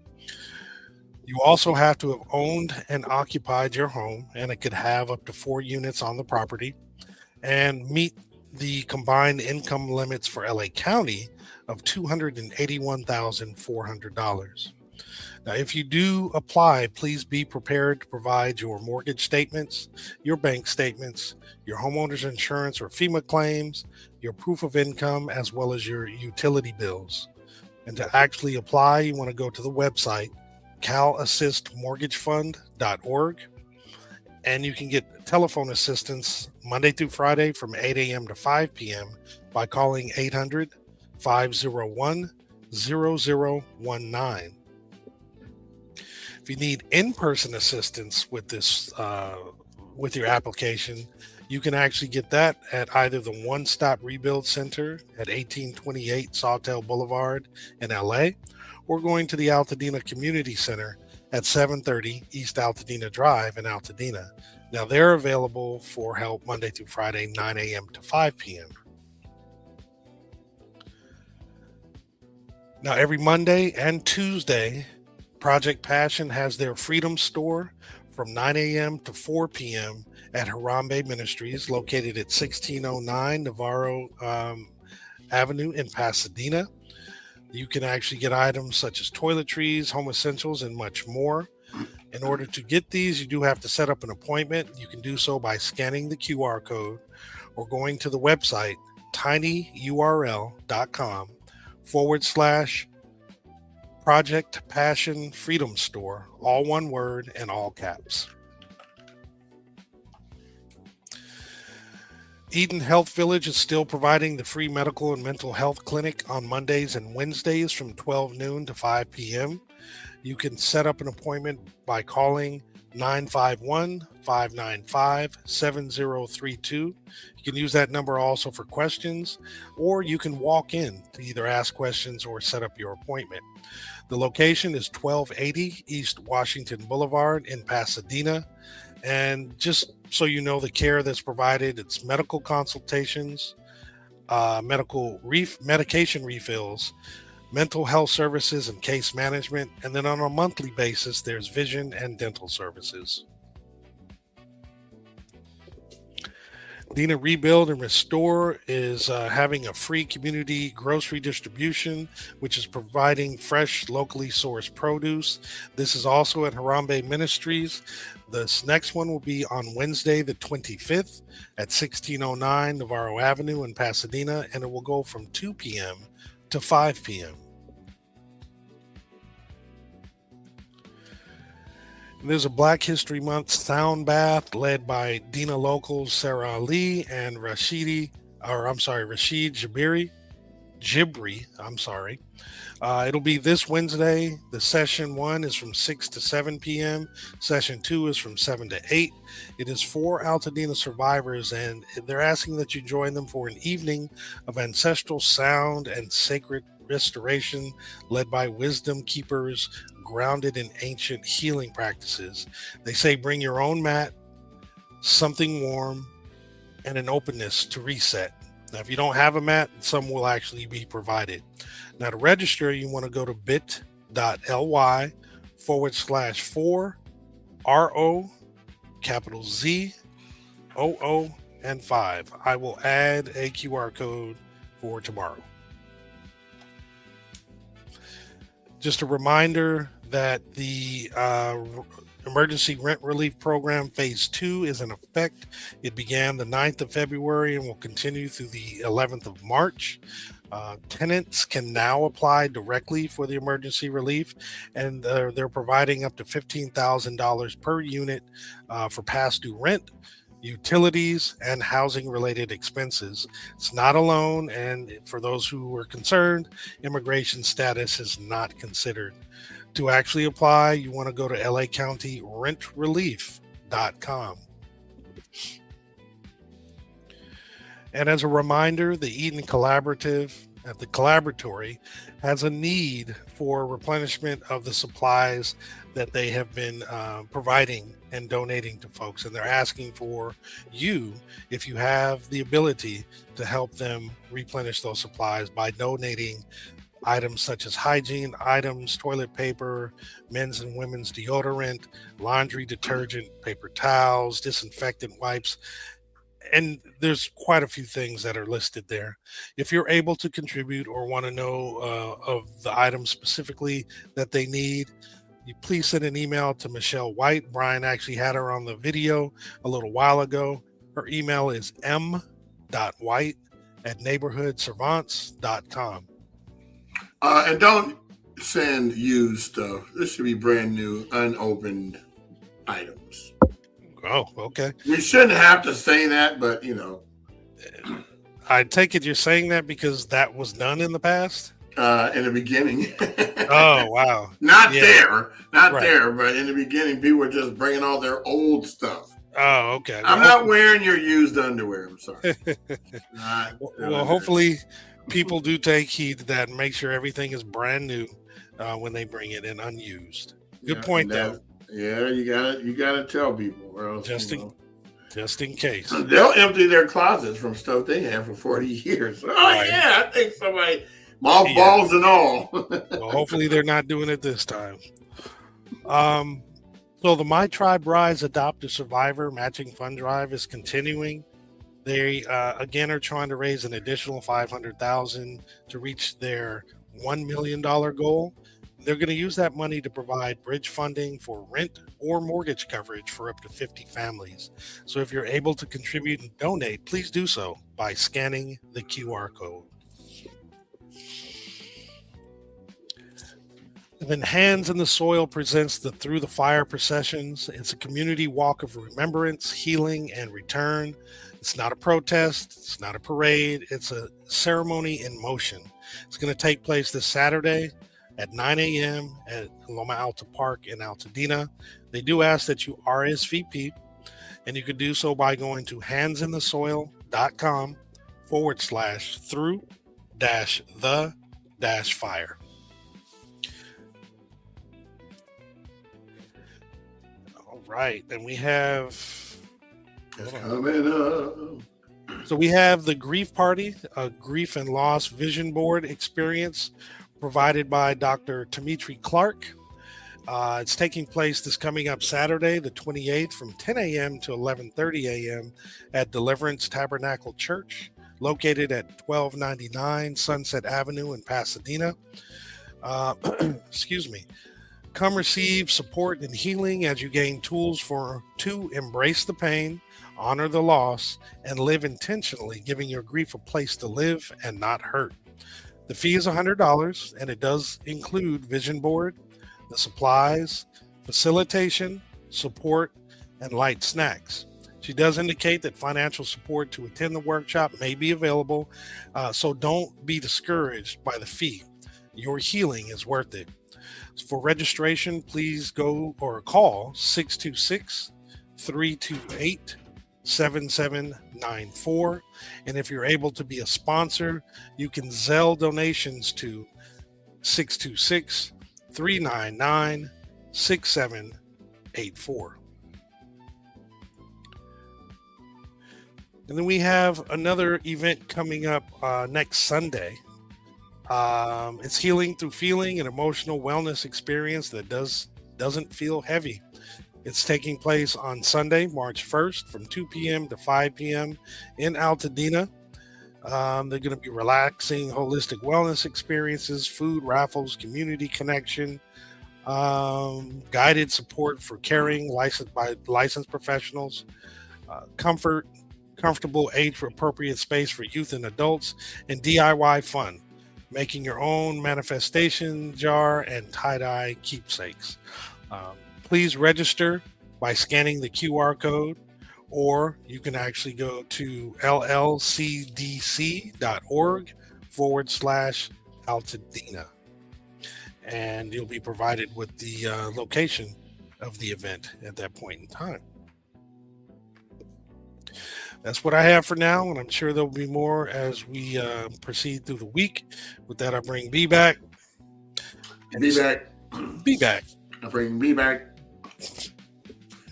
You also have to have owned and occupied your home, and it could have up to 4 units on the property, and meet the combined income limits for LA County of $281,400. Now, if you do apply, please be prepared to provide your mortgage statements, your bank statements, your homeowner's insurance or FEMA claims, your proof of income, as well as your utility bills. And to actually apply, you want to go to the website, calassistmortgagefund.org, and you can get telephone assistance Monday through Friday from 8 a.m. to 5 p.m. by calling 800-501-0019. If you need in-person assistance with this, with your application, you can actually get that at either the One Stop Rebuild Center at 1828 Sawtell Boulevard in LA, or going to the Altadena Community Center at 730 East Altadena Drive in Altadena. Now, they're available for help Monday through Friday, 9 a.m. to 5 p.m. Now, every Monday and Tuesday, Project Passion has their Freedom Store from 9 a.m. to 4 p.m. at Harambe Ministries, located at 1609 Navarro Avenue in Pasadena. You can actually get items such as toiletries, home essentials, and much more. In order to get these, you do have to set up an appointment. You can do so by scanning the QR code or going to the website tinyurl.com/Project Passion Freedom Store, all one word and all caps. Eden Health Village is still providing the free medical and mental health clinic on Mondays and Wednesdays from 12 noon to 5 p.m. You can set up an appointment by calling 951-595-7032. You can use that number also for questions, or you can walk in to either ask questions or set up your appointment. The location is 1280 East Washington Boulevard in Pasadena. And just so you know, the care that's provided, it's medical consultations, medication refills, mental health services, and case management. And then on a monthly basis, there's vision and dental services. Dena Rebuild and Restore is having a free community grocery distribution, which is providing fresh, locally sourced produce. This is also at Harambe Ministries. This next one will be on Wednesday, the 25th at 1609 Navarro Avenue in Pasadena, and it will go from 2 p.m. to 5 p.m. There's a Black History Month sound bath led by Dena locals Sarah Ali and Rashid Jibri. It'll be this Wednesday. The session 1 is from 6 to 7 p.m. Session 2 is from 7 to 8. It is for Altadena survivors, and they're asking that you join them for an evening of ancestral sound and sacred restoration led by wisdom keepers grounded in ancient healing practices. They say bring your own mat, something warm, and an openness to reset. Now, if you don't have a mat, some will actually be provided. Now, to register, you want to go to bit.ly/4RO, capital Z, OO, and 5. I will add a QR code for tomorrow. Just a reminder that the Emergency Rent Relief Program Phase 2 is in effect. It began the 9th of February and will continue through the 11th of March. Tenants can now apply directly for the emergency relief, and they're providing up to $15,000 per unit for past due rent. utilities, and housing related expenses. It's not a loan, and for those who were concerned, immigration status is not considered. To actually apply, you want to go to lacountyrentrelief.com. And as a reminder, the Eden Collaborative at the Collaboratory has a need for replenishment of the supplies that they have been providing and donating to folks. And they're asking for you, if you have the ability, to help them replenish those supplies by donating items such as hygiene items, toilet paper, men's and women's deodorant, laundry detergent, paper towels, disinfectant wipes. And there's quite a few things that are listed there. If you're able to contribute or want to know of the items specifically that they need, you please send an email to Michelle White. Brian actually had her on the video a little while ago. Her email is m.white@neighborhoodservants.com. And don't send used stuff. This should be brand new, unopened items. Oh, okay. We shouldn't have to say that, but I take it you're saying that because that was done in the past? In the beginning. Oh, wow. Not Yeah. there, Right. but in the beginning, people were just bringing all their old stuff. Oh, okay. I'm not wearing your used underwear. I'm sorry. Well, hopefully people do take heed to that and make sure everything is brand new when they bring it in unused. Good point, though. Yeah, you gotta tell people, or else, Just in case. they'll empty their closets from stuff they had for 40 years. Oh, Right. yeah, I think somebody, mothballs and all. Well, hopefully they're not doing it this time. So the My Tribe Rise Adopt a Survivor matching fund drive is continuing. They again are trying to raise an additional $500,000 to reach their $1 million goal. They're going to use that money to provide bridge funding for rent or mortgage coverage for up to 50 families. So if you're able to contribute and donate, please do so by scanning the QR code. And then Hands in the Soil presents the Through the Fire processions. It's a community walk of remembrance, healing, and return. It's not a protest. It's not a parade. It's a ceremony in motion. It's going to take place this Saturday at 9 a.m. at Loma Alta Park in Altadena. They do ask that you RSVP, and you can do so by going to handsinthesoil.com/through-the-fire. All right, and we have... It's coming up. So we have the Grief Party, a grief and loss vision board experience provided by Dr. Dimitri Clark. It's taking place this coming up Saturday, the 28th, from 10 a.m. to 11:30 a.m. at Deliverance Tabernacle Church, located at 1299 Sunset Avenue in Pasadena. Excuse me. Come receive support and healing as you gain tools to embrace the pain, honor the loss, and live intentionally, giving your grief a place to live and not hurt. The fee is $100, and it does include vision board, the supplies, facilitation, support, and light snacks. She does indicate that financial support to attend the workshop may be available, so don't be discouraged by the fee. Your healing is worth it. For registration, please go or call 626-328-7794. And if you're able to be a sponsor, you can Zelle donations to 626-399-6784. And then we have another event coming up next Sunday. It's Healing Through Feeling, an emotional wellness experience that doesn't feel heavy. It's taking place on Sunday, March 1st from 2 p.m. to 5 p.m. in Altadena. They're going to be relaxing, holistic wellness experiences, food, raffles, community connection, guided support for caring, licensed professionals, comfortable age-appropriate space for youth and adults, and DIY fun, making your own manifestation jar and tie-dye keepsakes. Please register by scanning the QR code or you can actually go to llcdc.org/Altadena, and you'll be provided with the location of the event at that point in time. That's what I have for now, and I'm sure there'll be more as we proceed through the week. With that, I bring B back. Be back. Be back. I bring me back.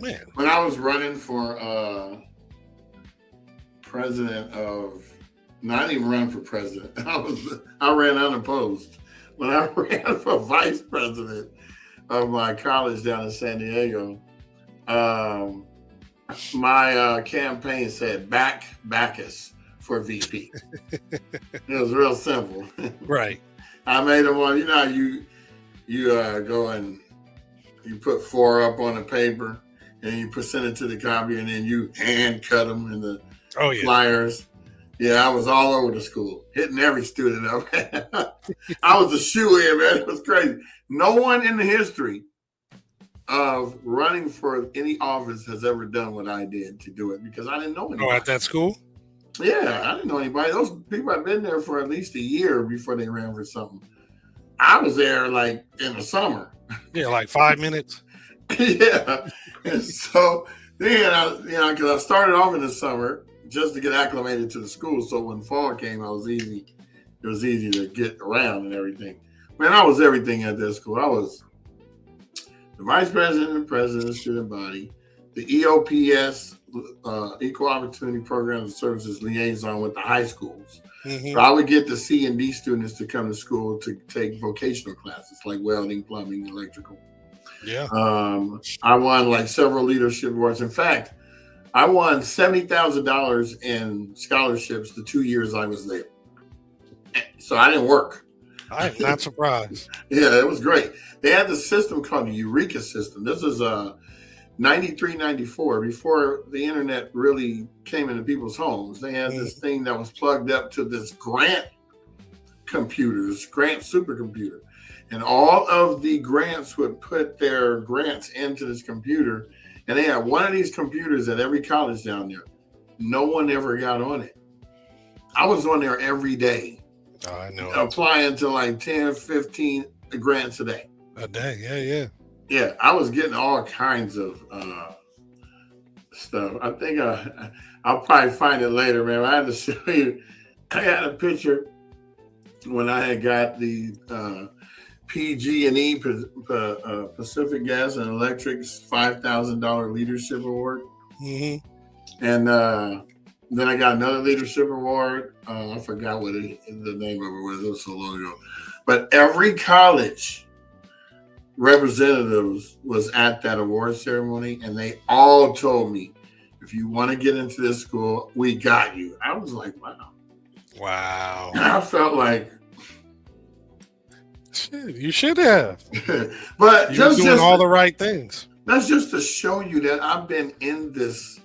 Man. When I was running for president of, not even running for president, I ran unopposed. When I ran for vice president of my college down in San Diego, my campaign said Bacchus for VP. It was real simple. Right. I made them on, you know, you go and you put 4 up on the paper and you send it to the copy and then you hand cut them in the flyers. Yeah, I was all over the school, hitting every student up. I was a shoe-in, man. It was crazy. No one in the history of running for any office has ever done what I did to do it because I didn't know anybody. Oh, at that school? Yeah, I didn't know anybody. Those people had been there for at least a year before they ran for something. I was there like in the summer. Yeah, like 5 minutes. Yeah. And so then, because I started off in the summer just to get acclimated to the school. So when fall came, it was easy to get around and everything. Man, I was everything at that school. I was the vice president and president of the student body, the EOPS, Equal Opportunity Programs and Services liaison with the high schools. Mm-hmm. So I would get the C and D students to come to school to take vocational classes like welding, plumbing, electrical. Yeah. I won like several leadership awards. In fact, I won $70,000 in scholarships the 2 years I was there. So I didn't work. I am not surprised. Yeah, it was great. They had the system called the Eureka system. This is 93, 94, before the internet really came into people's homes. They had this thing that was plugged up to this grant supercomputer. And all of the grants would put their grants into this computer. And they had one of these computers at every college down there. No one ever got on it. I was on there every day. Oh, I know. Applying to like 10, 15 grants a day. A day, yeah. Yeah, I was getting all kinds of stuff. I think I'll probably find it later, man. I had to show you. I had a picture when I had got the PG&E, Pacific Gas and Electric's $5,000 leadership award. Mm-hmm. And then I got another leadership award. I forgot what the name of it was. It was so long ago. But every college representatives was at that award ceremony, and they all told me, if you want to get into this school, we got you. I was like, wow. I felt like, shit, you should have. But you're doing all the right things. That's just to show you that I've been in this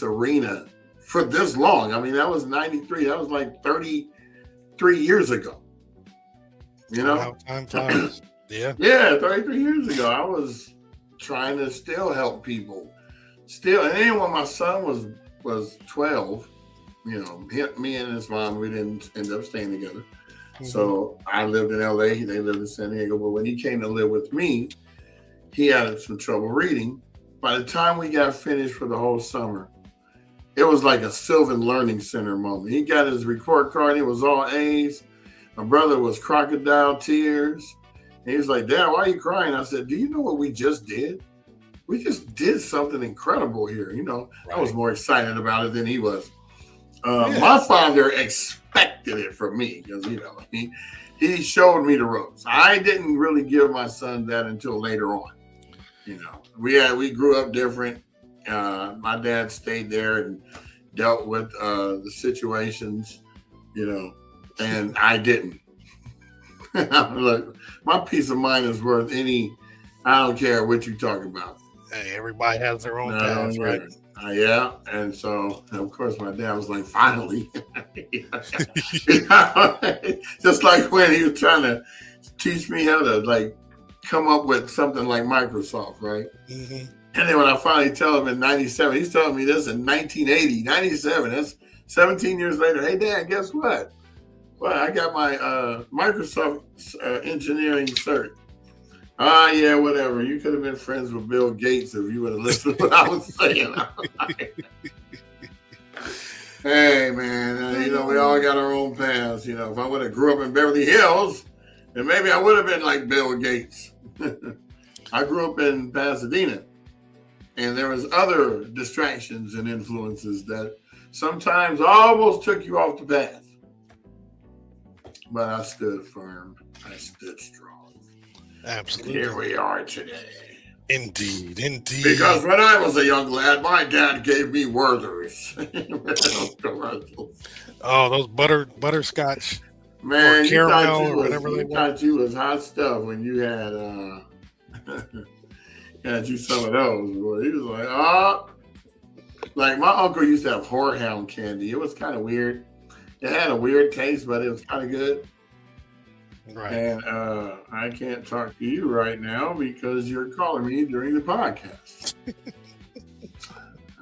arena for this long. I mean, that was 93. That was like 33 years ago. You know? How time flies. Yeah. Yeah, 33 years ago, I was trying to still help people. And then when my son was 12, you know, me and his mom, we didn't end up staying together. Mm-hmm. So I lived in LA, they lived in San Diego. But when he came to live with me, he had some trouble reading. By the time we got finished for the whole summer, it was like a Sylvan Learning Center moment. He got his report card, it was all A's. My brother was crocodile tears. He was like, Dad, why are you crying? I said, do you know what we just did? We just did something incredible here. You know, right. I was more excited about it than he was. My father expected it from me because, you know, he showed me the ropes. I didn't really give my son that until later on. You know, we grew up different. My dad stayed there and dealt with the situations, you know, and I didn't. Look, my peace of mind is worth I don't care what you talk about. Hey, everybody has their own path, right? Yeah, and so of course my dad was like, finally. Just like when he was trying to teach me how to like come up with something like Microsoft, right? Mm-hmm. And then when I finally tell him in 97, he's telling me this in 1980, 97. That's 17 years later. Hey, Dad, guess what? Well, I got my Microsoft engineering cert. Yeah, whatever. You could have been friends with Bill Gates if you would have listened to what I was saying. Hey, man, we all got our own paths. If I would have grew up in Beverly Hills, then maybe I would have been like Bill Gates. I grew up in Pasadena, and there was other distractions and influences that sometimes almost took you off the path. But I stood firm. I stood strong. Absolutely. And here we are today. Indeed. Because when I was a young lad, my dad gave me Werthers. Oh, those butterscotch. Man, or caramel or whatever they thought you was hot stuff when you had had you some of those. Boy, he was like, like my uncle used to have whorehound candy. It was kind of weird. It had a weird taste, but it was kind of good. Right. And I can't talk to you right now because you're calling me during the podcast.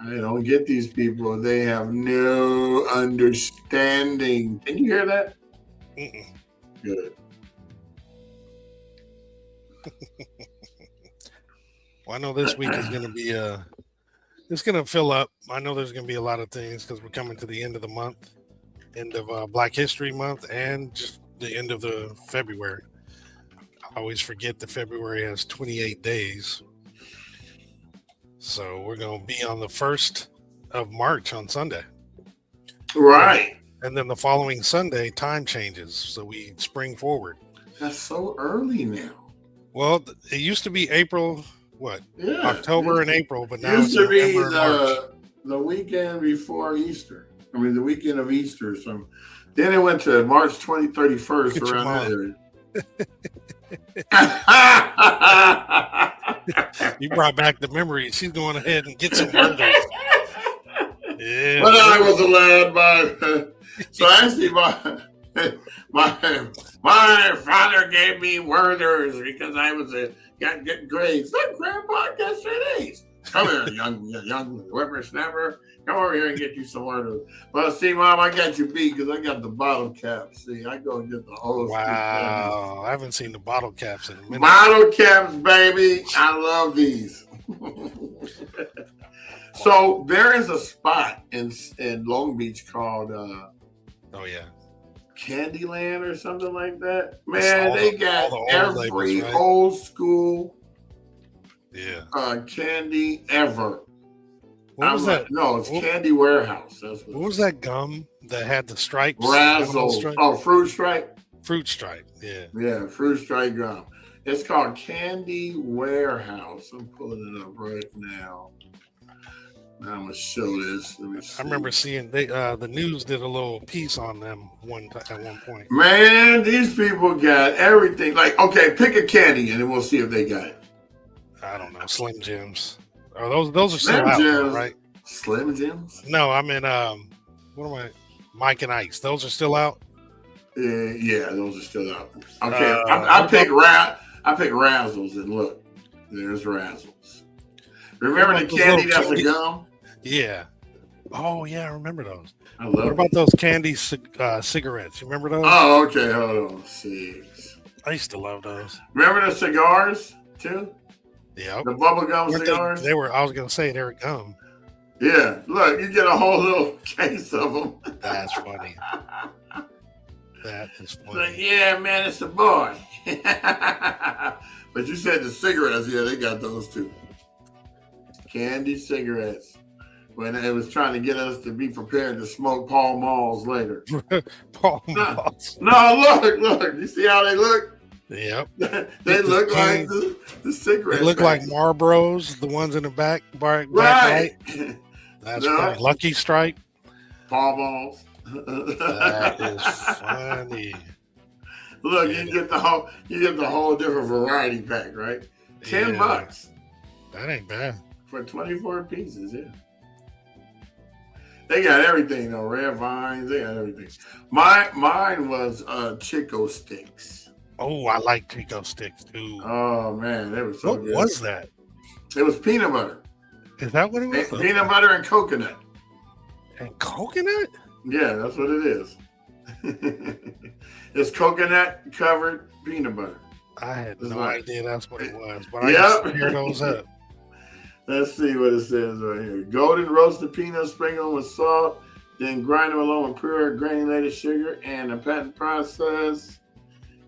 I don't get these people. They have no understanding. Can you hear that? Mm-mm. Good. Well, I know this week is going to be it's going to fill up. I know there's going to be a lot of things because we're coming to the end of the month, end of Black History Month, and just the end of the February. I always forget that February has 28 days. So we're going to be on the 1st of March on Sunday. Right. And then the following Sunday, time changes. So we spring forward. That's so early now. Well, it used to be April, Yeah. October and April, but now It used to be November the weekend before Easter. I mean, the weekend of Easter. So then it went to March 31st around that area. You brought back the memory. She's going ahead and get some burgers. Yeah. When I was a lad, so actually my father gave me Werthers because I was got good grades. Look, Grandpa, get straight A's. Come here, young whippersnapper. Come over here and get you some Werthers. Well, see, Mom, I got you beat because I got the bottle cap. See, I go and get the whole. Wow, I haven't seen the bottle caps in a minute. Bottle caps, baby. I love these. So there is a spot in Long Beach called Candyland or something like that. Man, they got every labels, right? old school candy ever. What was that? No, it's Candy Warehouse. That's what was that gum that had the stripes? Razzle. Oh, Fruit Stripe? Fruit Stripe, yeah. Yeah, Fruit Stripe gum. It's called Candy Warehouse. I'm pulling it up right now. Now I'm going to show this. I remember seeing the news did a little piece on them at one point. Man, these people got everything. Like, okay, pick a candy and then we'll see if they got it. I don't know. Slim Jims. Oh, those are still out, right? Slim Jims? No, I mean, what am I? Mike and Ike's. Those are still out? Yeah, those are still out. Okay, I pick Razzles and look. There's Razzles. Remember the candy that's a gum? Yeah. Oh, yeah, I remember those. I love What about those candy cigarettes? You remember those? Oh, okay, hold on. Cigs. I used to love those. Remember the cigars, too? Yeah. The bubblegum cigars? They were, I was going to say, they were gum. Yeah, look, you get a whole little case of them. That's funny. That is funny. Like, yeah, man, it's a boy. But you said the cigarettes, yeah, they got those too. Candy cigarettes. When it was trying to get us to be prepared to smoke Pall Malls later. Pall Malls. No, look. You see how they look? Yep. They look like the cigarettes. They look like Marlboros, the ones in the back right. That's funny. Lucky Strike. Pall Malls. That is funny. Look, you get the whole different variety pack, right? $10. That ain't bad. For 24 pieces, yeah. They got everything though, red vines, they got everything. Mine was Chico sticks. Oh, I like Chico sticks too. Oh man, they were so good. What was that? It was peanut butter. Is that what it was? Peanut butter and coconut. And coconut? Yeah, that's what it is. It's coconut covered peanut butter. I had no idea that's what it was, but I Yep. used to hear those up. Let's see what it says right here. Golden roasted peanuts, sprinkle them with salt, then grind them along with pure granulated sugar and a patent process.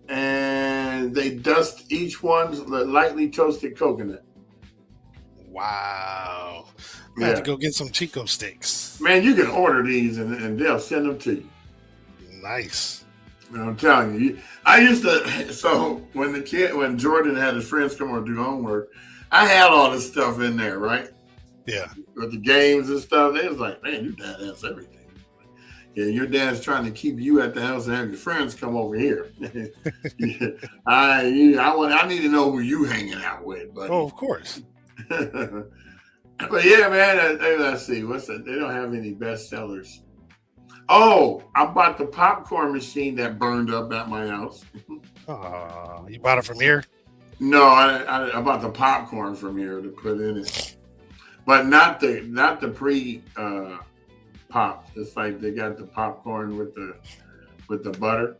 And they dust each one with lightly toasted coconut. Wow. I have to go get some Chico sticks. Man, you can order these and they'll send them to you. Nice. I'm telling you, I used to. So when Jordan had his friends come over to do homework, I had all this stuff in there, right? Yeah. With the games and stuff, they was like, "Man, your dad has everything." Yeah, your dad's trying to keep you at the house and have your friends come over here. I need to know who you hanging out with, buddy. Oh, of course. But yeah, man. Let's see. What's that? They don't have any bestsellers. Oh, I bought the popcorn machine that burned up at my house. You bought it from here? No, I bought the popcorn from here to put in it, but not the pre pop. It's like they got the popcorn with the butter.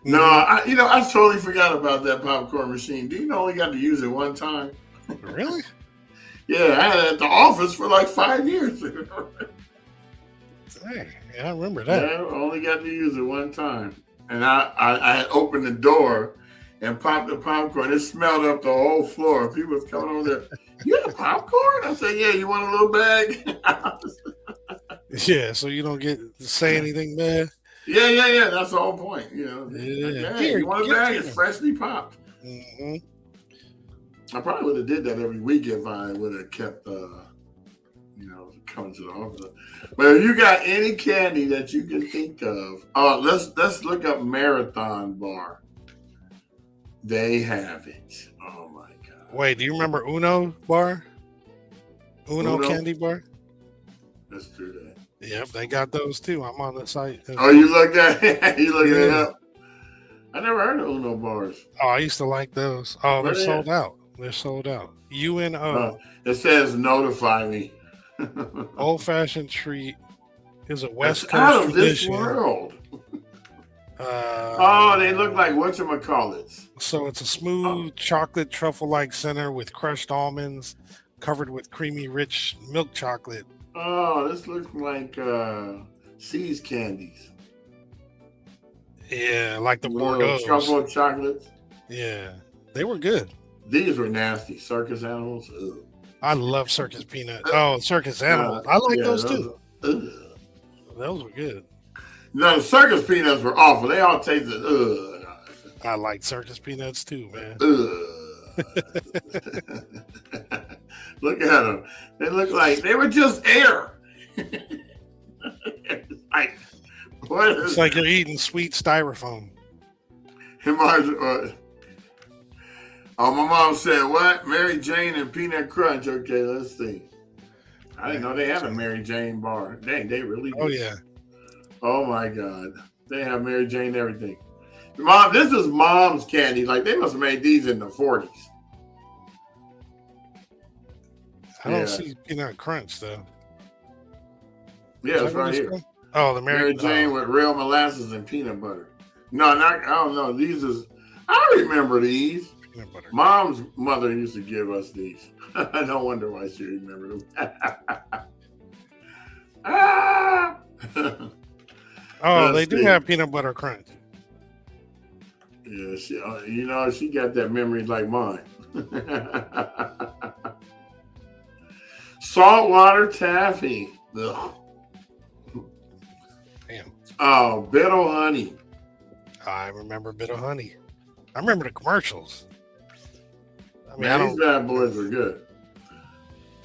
Mm-hmm. No, I totally forgot about that popcorn machine. Do you know I only got to use it one time? Really? Yeah, I had it at the office for like 5 years. Hey, yeah, I remember that. Yeah, I only got to use it one time. And I had opened the door and popped the popcorn. It smelled up the whole floor. People was coming over there. You got popcorn? I said, yeah, you want a little bag? Yeah, so you don't get to say anything bad? Yeah. That's the whole point. Yeah. Like, hey, Here, you want a bag? It's freshly popped. Mm-hmm. I probably would have did that every week if I would have kept, coming to the office. But if you got any candy that you can think of, let's look up Marathon Bar. They have it. Oh my God! Wait, do you remember Uno Bar? Uno Candy Bar? Let's do that. Yep, they got those too. I'm on the site. Oh, you looked at it? You looking it up? I never heard of Uno bars. Oh, I used to like those. Oh, they're sold out. They're sold out. UNO. It says notify me. Old fashioned treat is a West Coast out of tradition. This world. They look like whatchamacallits. So it's a smooth chocolate truffle-like center with crushed almonds, covered with creamy, rich milk chocolate. Oh, this looks like See's candies. Yeah, like the Bordeaux truffle chocolates. Yeah, they were good. These were nasty circus animals. Ugh. I love circus peanuts. Oh, circus animals. I like those too. Those were good. No, the circus peanuts were awful. They all tasted. I like circus peanuts too, man. Look at them. They look like they were just air. It's like you're eating sweet styrofoam. Oh, my mom said, what? Mary Jane and Peanut Crunch. Okay, let's see. I didn't know they had a Mary Jane bar. Dang, they really do. Oh, yeah. Oh, my God. They have Mary Jane everything. Mom, this is mom's candy. Like, they must have made these in the 40s. I don't see Peanut Crunch, though. Yeah, it's right here. Oh, the Mary Jane with real molasses and peanut butter. No, I don't know. These is, I remember these. Peanut butter. Mom's mother used to give us these. I don't wonder why she remembered them. They do have peanut butter crunch. Yeah, she got that memory like mine. Saltwater taffy. Ugh. Damn. Oh, Bit O' Honey. I remember Bit O' Honey. I remember the commercials. These bad boys were good.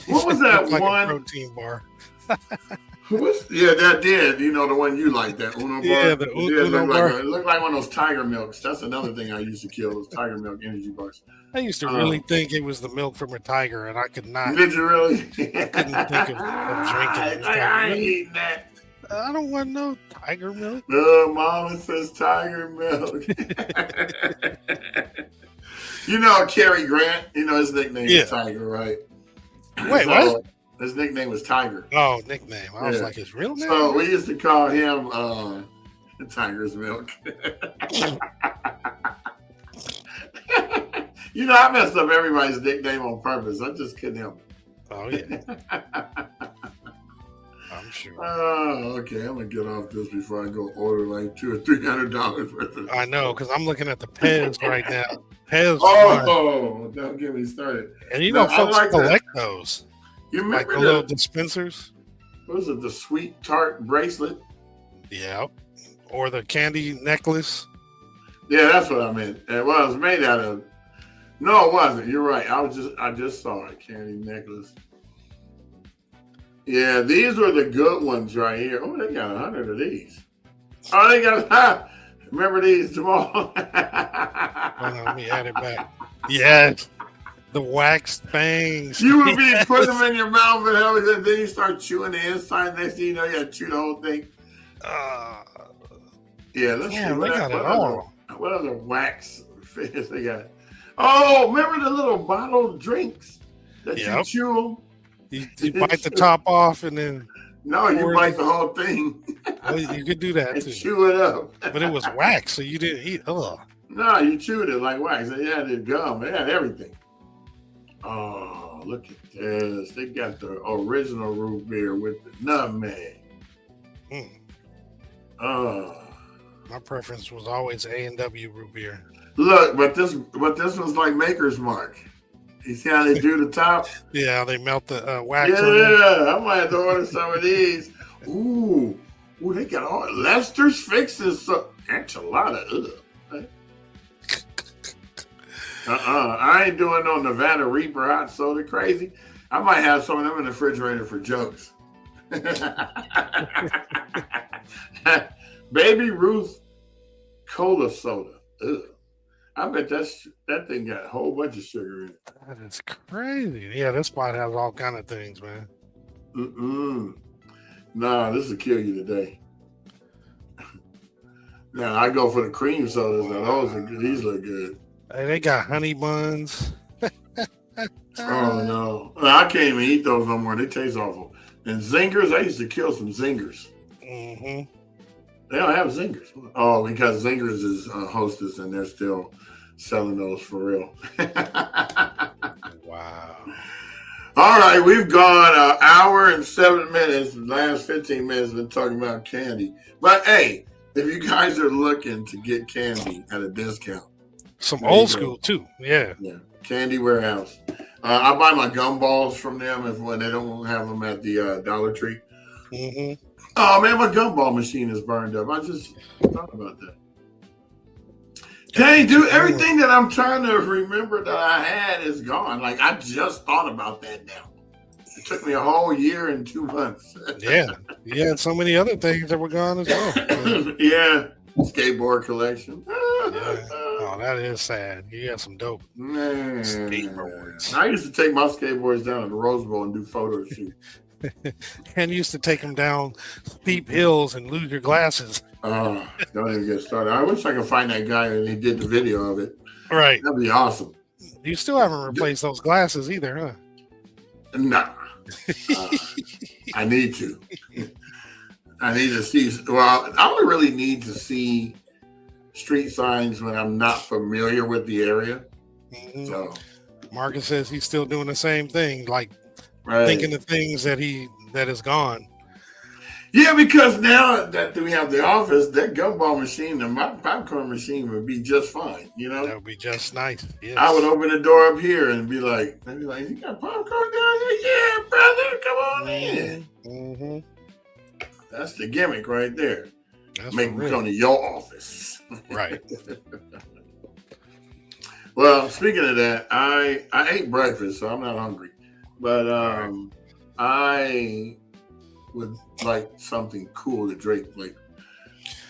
What was that like one? A protein bar. That did. The one you like, that Uno bar. Yeah, the Uno bar. It looked like one of those Tiger Milks. That's another thing I used to kill, those Tiger Milk energy bars. I used to really think it was the milk from a tiger, and I could not. Did you really? I couldn't think of drinking. I ain't eating that. I don't want no tiger milk. No, Mama says Tiger Milk. Cary Grant, his nickname is Tiger, right? Wait, what? His nickname was Tiger. Oh, nickname. I was like, his real name? So we used to call him Tiger's Milk. You know, I messed up everybody's nickname on purpose. I just couldn't help it. Oh, yeah. I'm sure. Oh, okay. I'm going to get off this before I go order like $200 or $300 worth of I know, because I'm looking at the Pez right now. Pez. Oh, don't get me started. And you know, folks collect those. You remember like the little dispensers? What was it? The sweet tart bracelet? Yeah. Or the candy necklace? Yeah, that's what I meant. It was made out of. No, it wasn't. You're right. I just saw it. Candy necklace. Yeah, these were the good ones right here. Oh, they got 100 of these. Oh, they got. Remember these, Jamal? Hold on, let me add it back. Yes. The wax fangs. You would be putting them in your mouth and everything. Then you start chewing the inside. Next thing you know, you got to chew the whole thing. Yeah, let's see. They got it all. What other wax fish they got? Oh, remember the little bottled drinks that you chew them? You bite the top off and then. No, you bite the whole thing. Oh, you could do that too. Chew it up. But it was wax, so you didn't eat. Oh. No, you chewed it like wax. They had the gum. They had everything. Oh, look at this. They got the original root beer with the nutmeg. My preference was always A&W root beer. Look, but this was like Maker's Mark. You see how they do the top? Yeah, they melt the wax. Yeah, I might have to order some of these. Ooh, they got all Lester's Fixes. So enchilada. I ain't doing no Nevada Reaper hot soda crazy. I might have some of them in the refrigerator for jokes. Baby Ruth Cola Soda. Ugh. I bet that thing got a whole bunch of sugar in it. That is crazy. Yeah, this spot has all kind of things, man. Nah, this will kill you today. Now I go for the cream sodas. Now these look good. Hey, they got honey buns. Oh no, I can't even eat those no more. They taste awful. And zingers, I used to kill some zingers. Mm-hmm. They don't have zingers. Oh, because Zingers is Hostess, and they're still selling those for real. Wow. All right, we've gone an hour and 7 minutes. The last 15 minutes been talking about candy. But hey, if you guys are looking to get candy at a discount, some old school too. Yeah. Candy Warehouse. I buy my gumballs from them when they don't have them at the Dollar Tree. Mm-hmm. Oh man, my gumball machine is burned up. I just thought about that. Dang, dude, everything that I'm trying to remember that I had is gone. Like I just thought about that now. It took me a whole year and 2 months. Yeah, and so many other things that were gone as well. Yeah, skateboard collection. Yeah. Oh, that is sad. You got some dope skateboards. I used to take my skateboards down to the Rose Bowl and do photo shoots. And you used to take them down steep hills and lose your glasses. Oh, don't even get started. I wish I could find that guy and he did the video of it. Right. That'd be awesome. You still haven't replaced those glasses either, huh? Nah. I need to. I need to see. Well, I only really need to see street signs when I'm not familiar with the area. Mm-hmm. So Marcus says he's still doing the same thing, like thinking of things that is gone. Yeah, because now that we have the office, that gumball machine and my popcorn machine would be just fine. You know, that would be just nice. Yes. I would open the door up here and be like, "You got popcorn down here? Yeah, brother, come on in." Mm-hmm. That's the gimmick right there. That's Make me come to your office. Right. Well, speaking of that, I ate breakfast, so I'm not hungry. But I would like something cool to drink. Like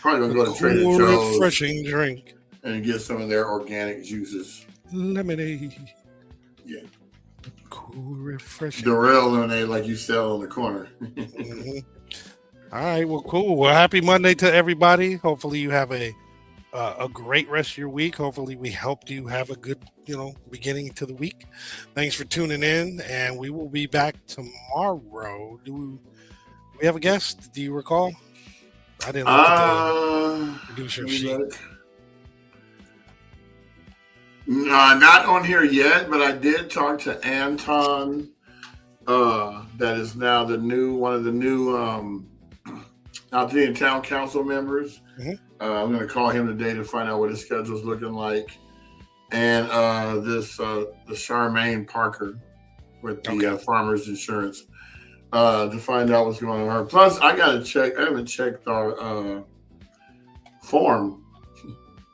probably gonna go to Trader Joe's, refreshing drink, and get some of their organic juices. Lemonade. Yeah. Cool, refreshing. The real lemonade, like you sell on the corner. Mm-hmm. All right, well, cool. Well, happy Monday to everybody. Hopefully you have a a great rest of your week. Hopefully, we helped you have a good, beginning to the week. Thanks for tuning in, and we will be back tomorrow. Do we have a guest? Do you recall? I didn't look at the producer sheet. Not on here yet, but I did talk to Anton. That is now one of the new Altadena Town Council members. Mm-hmm. I'm going to call him today to find out what his schedule is looking like. And the Charmaine Parker with the Farmers Insurance to find out what's going on with her. Plus, I got to check. I haven't checked our form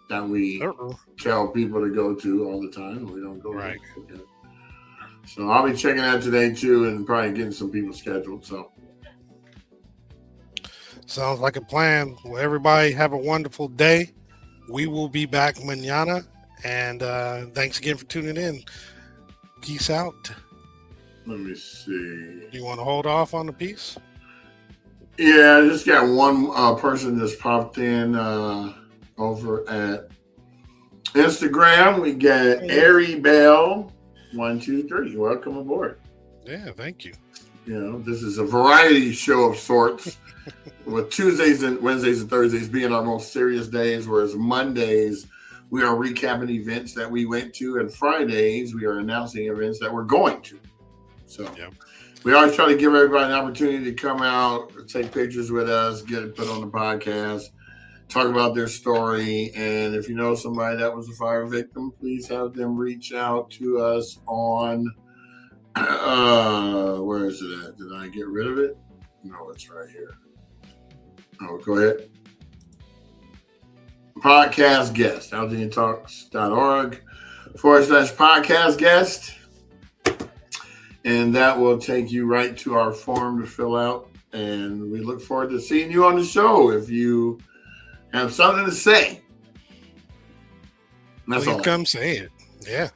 that we tell people to go to all the time. We don't go right. So I'll be checking that today too, and probably getting some people scheduled. So. Sounds like a plan. Well, everybody have a wonderful day. We will be back mañana. And thanks again for tuning in. Peace out. Let me see. You want to hold off on the piece? Yeah, I just got one person that's popped in over at Instagram. We got Airy Bell 123. Welcome aboard. Yeah, thank you. This is a variety show of sorts. With Tuesdays and Wednesdays and Thursdays being our most serious days, whereas Mondays we are recapping events that we went to, and Fridays we are announcing events that we're going to. So we always try to give everybody an opportunity to come out, take pictures with us, get it put on the podcast, talk about their story. And if you know somebody that was a fire victim, please have them reach out to us on where is it at? Did I get rid of it? No, it's right here. Oh, go ahead. Podcast guest, altadenatalks.org/podcast guest. And that will take you right to our form to fill out. And we look forward to seeing you on the show if you have something to say. That's all. Come say it. Yeah.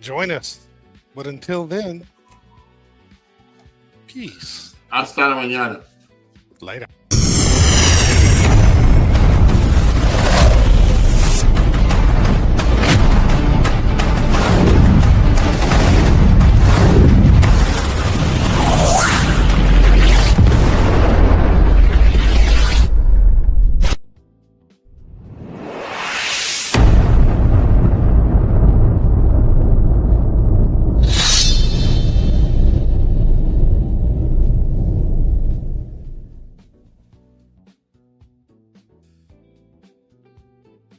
Join us. But until then, peace. Hasta la mañana. Later.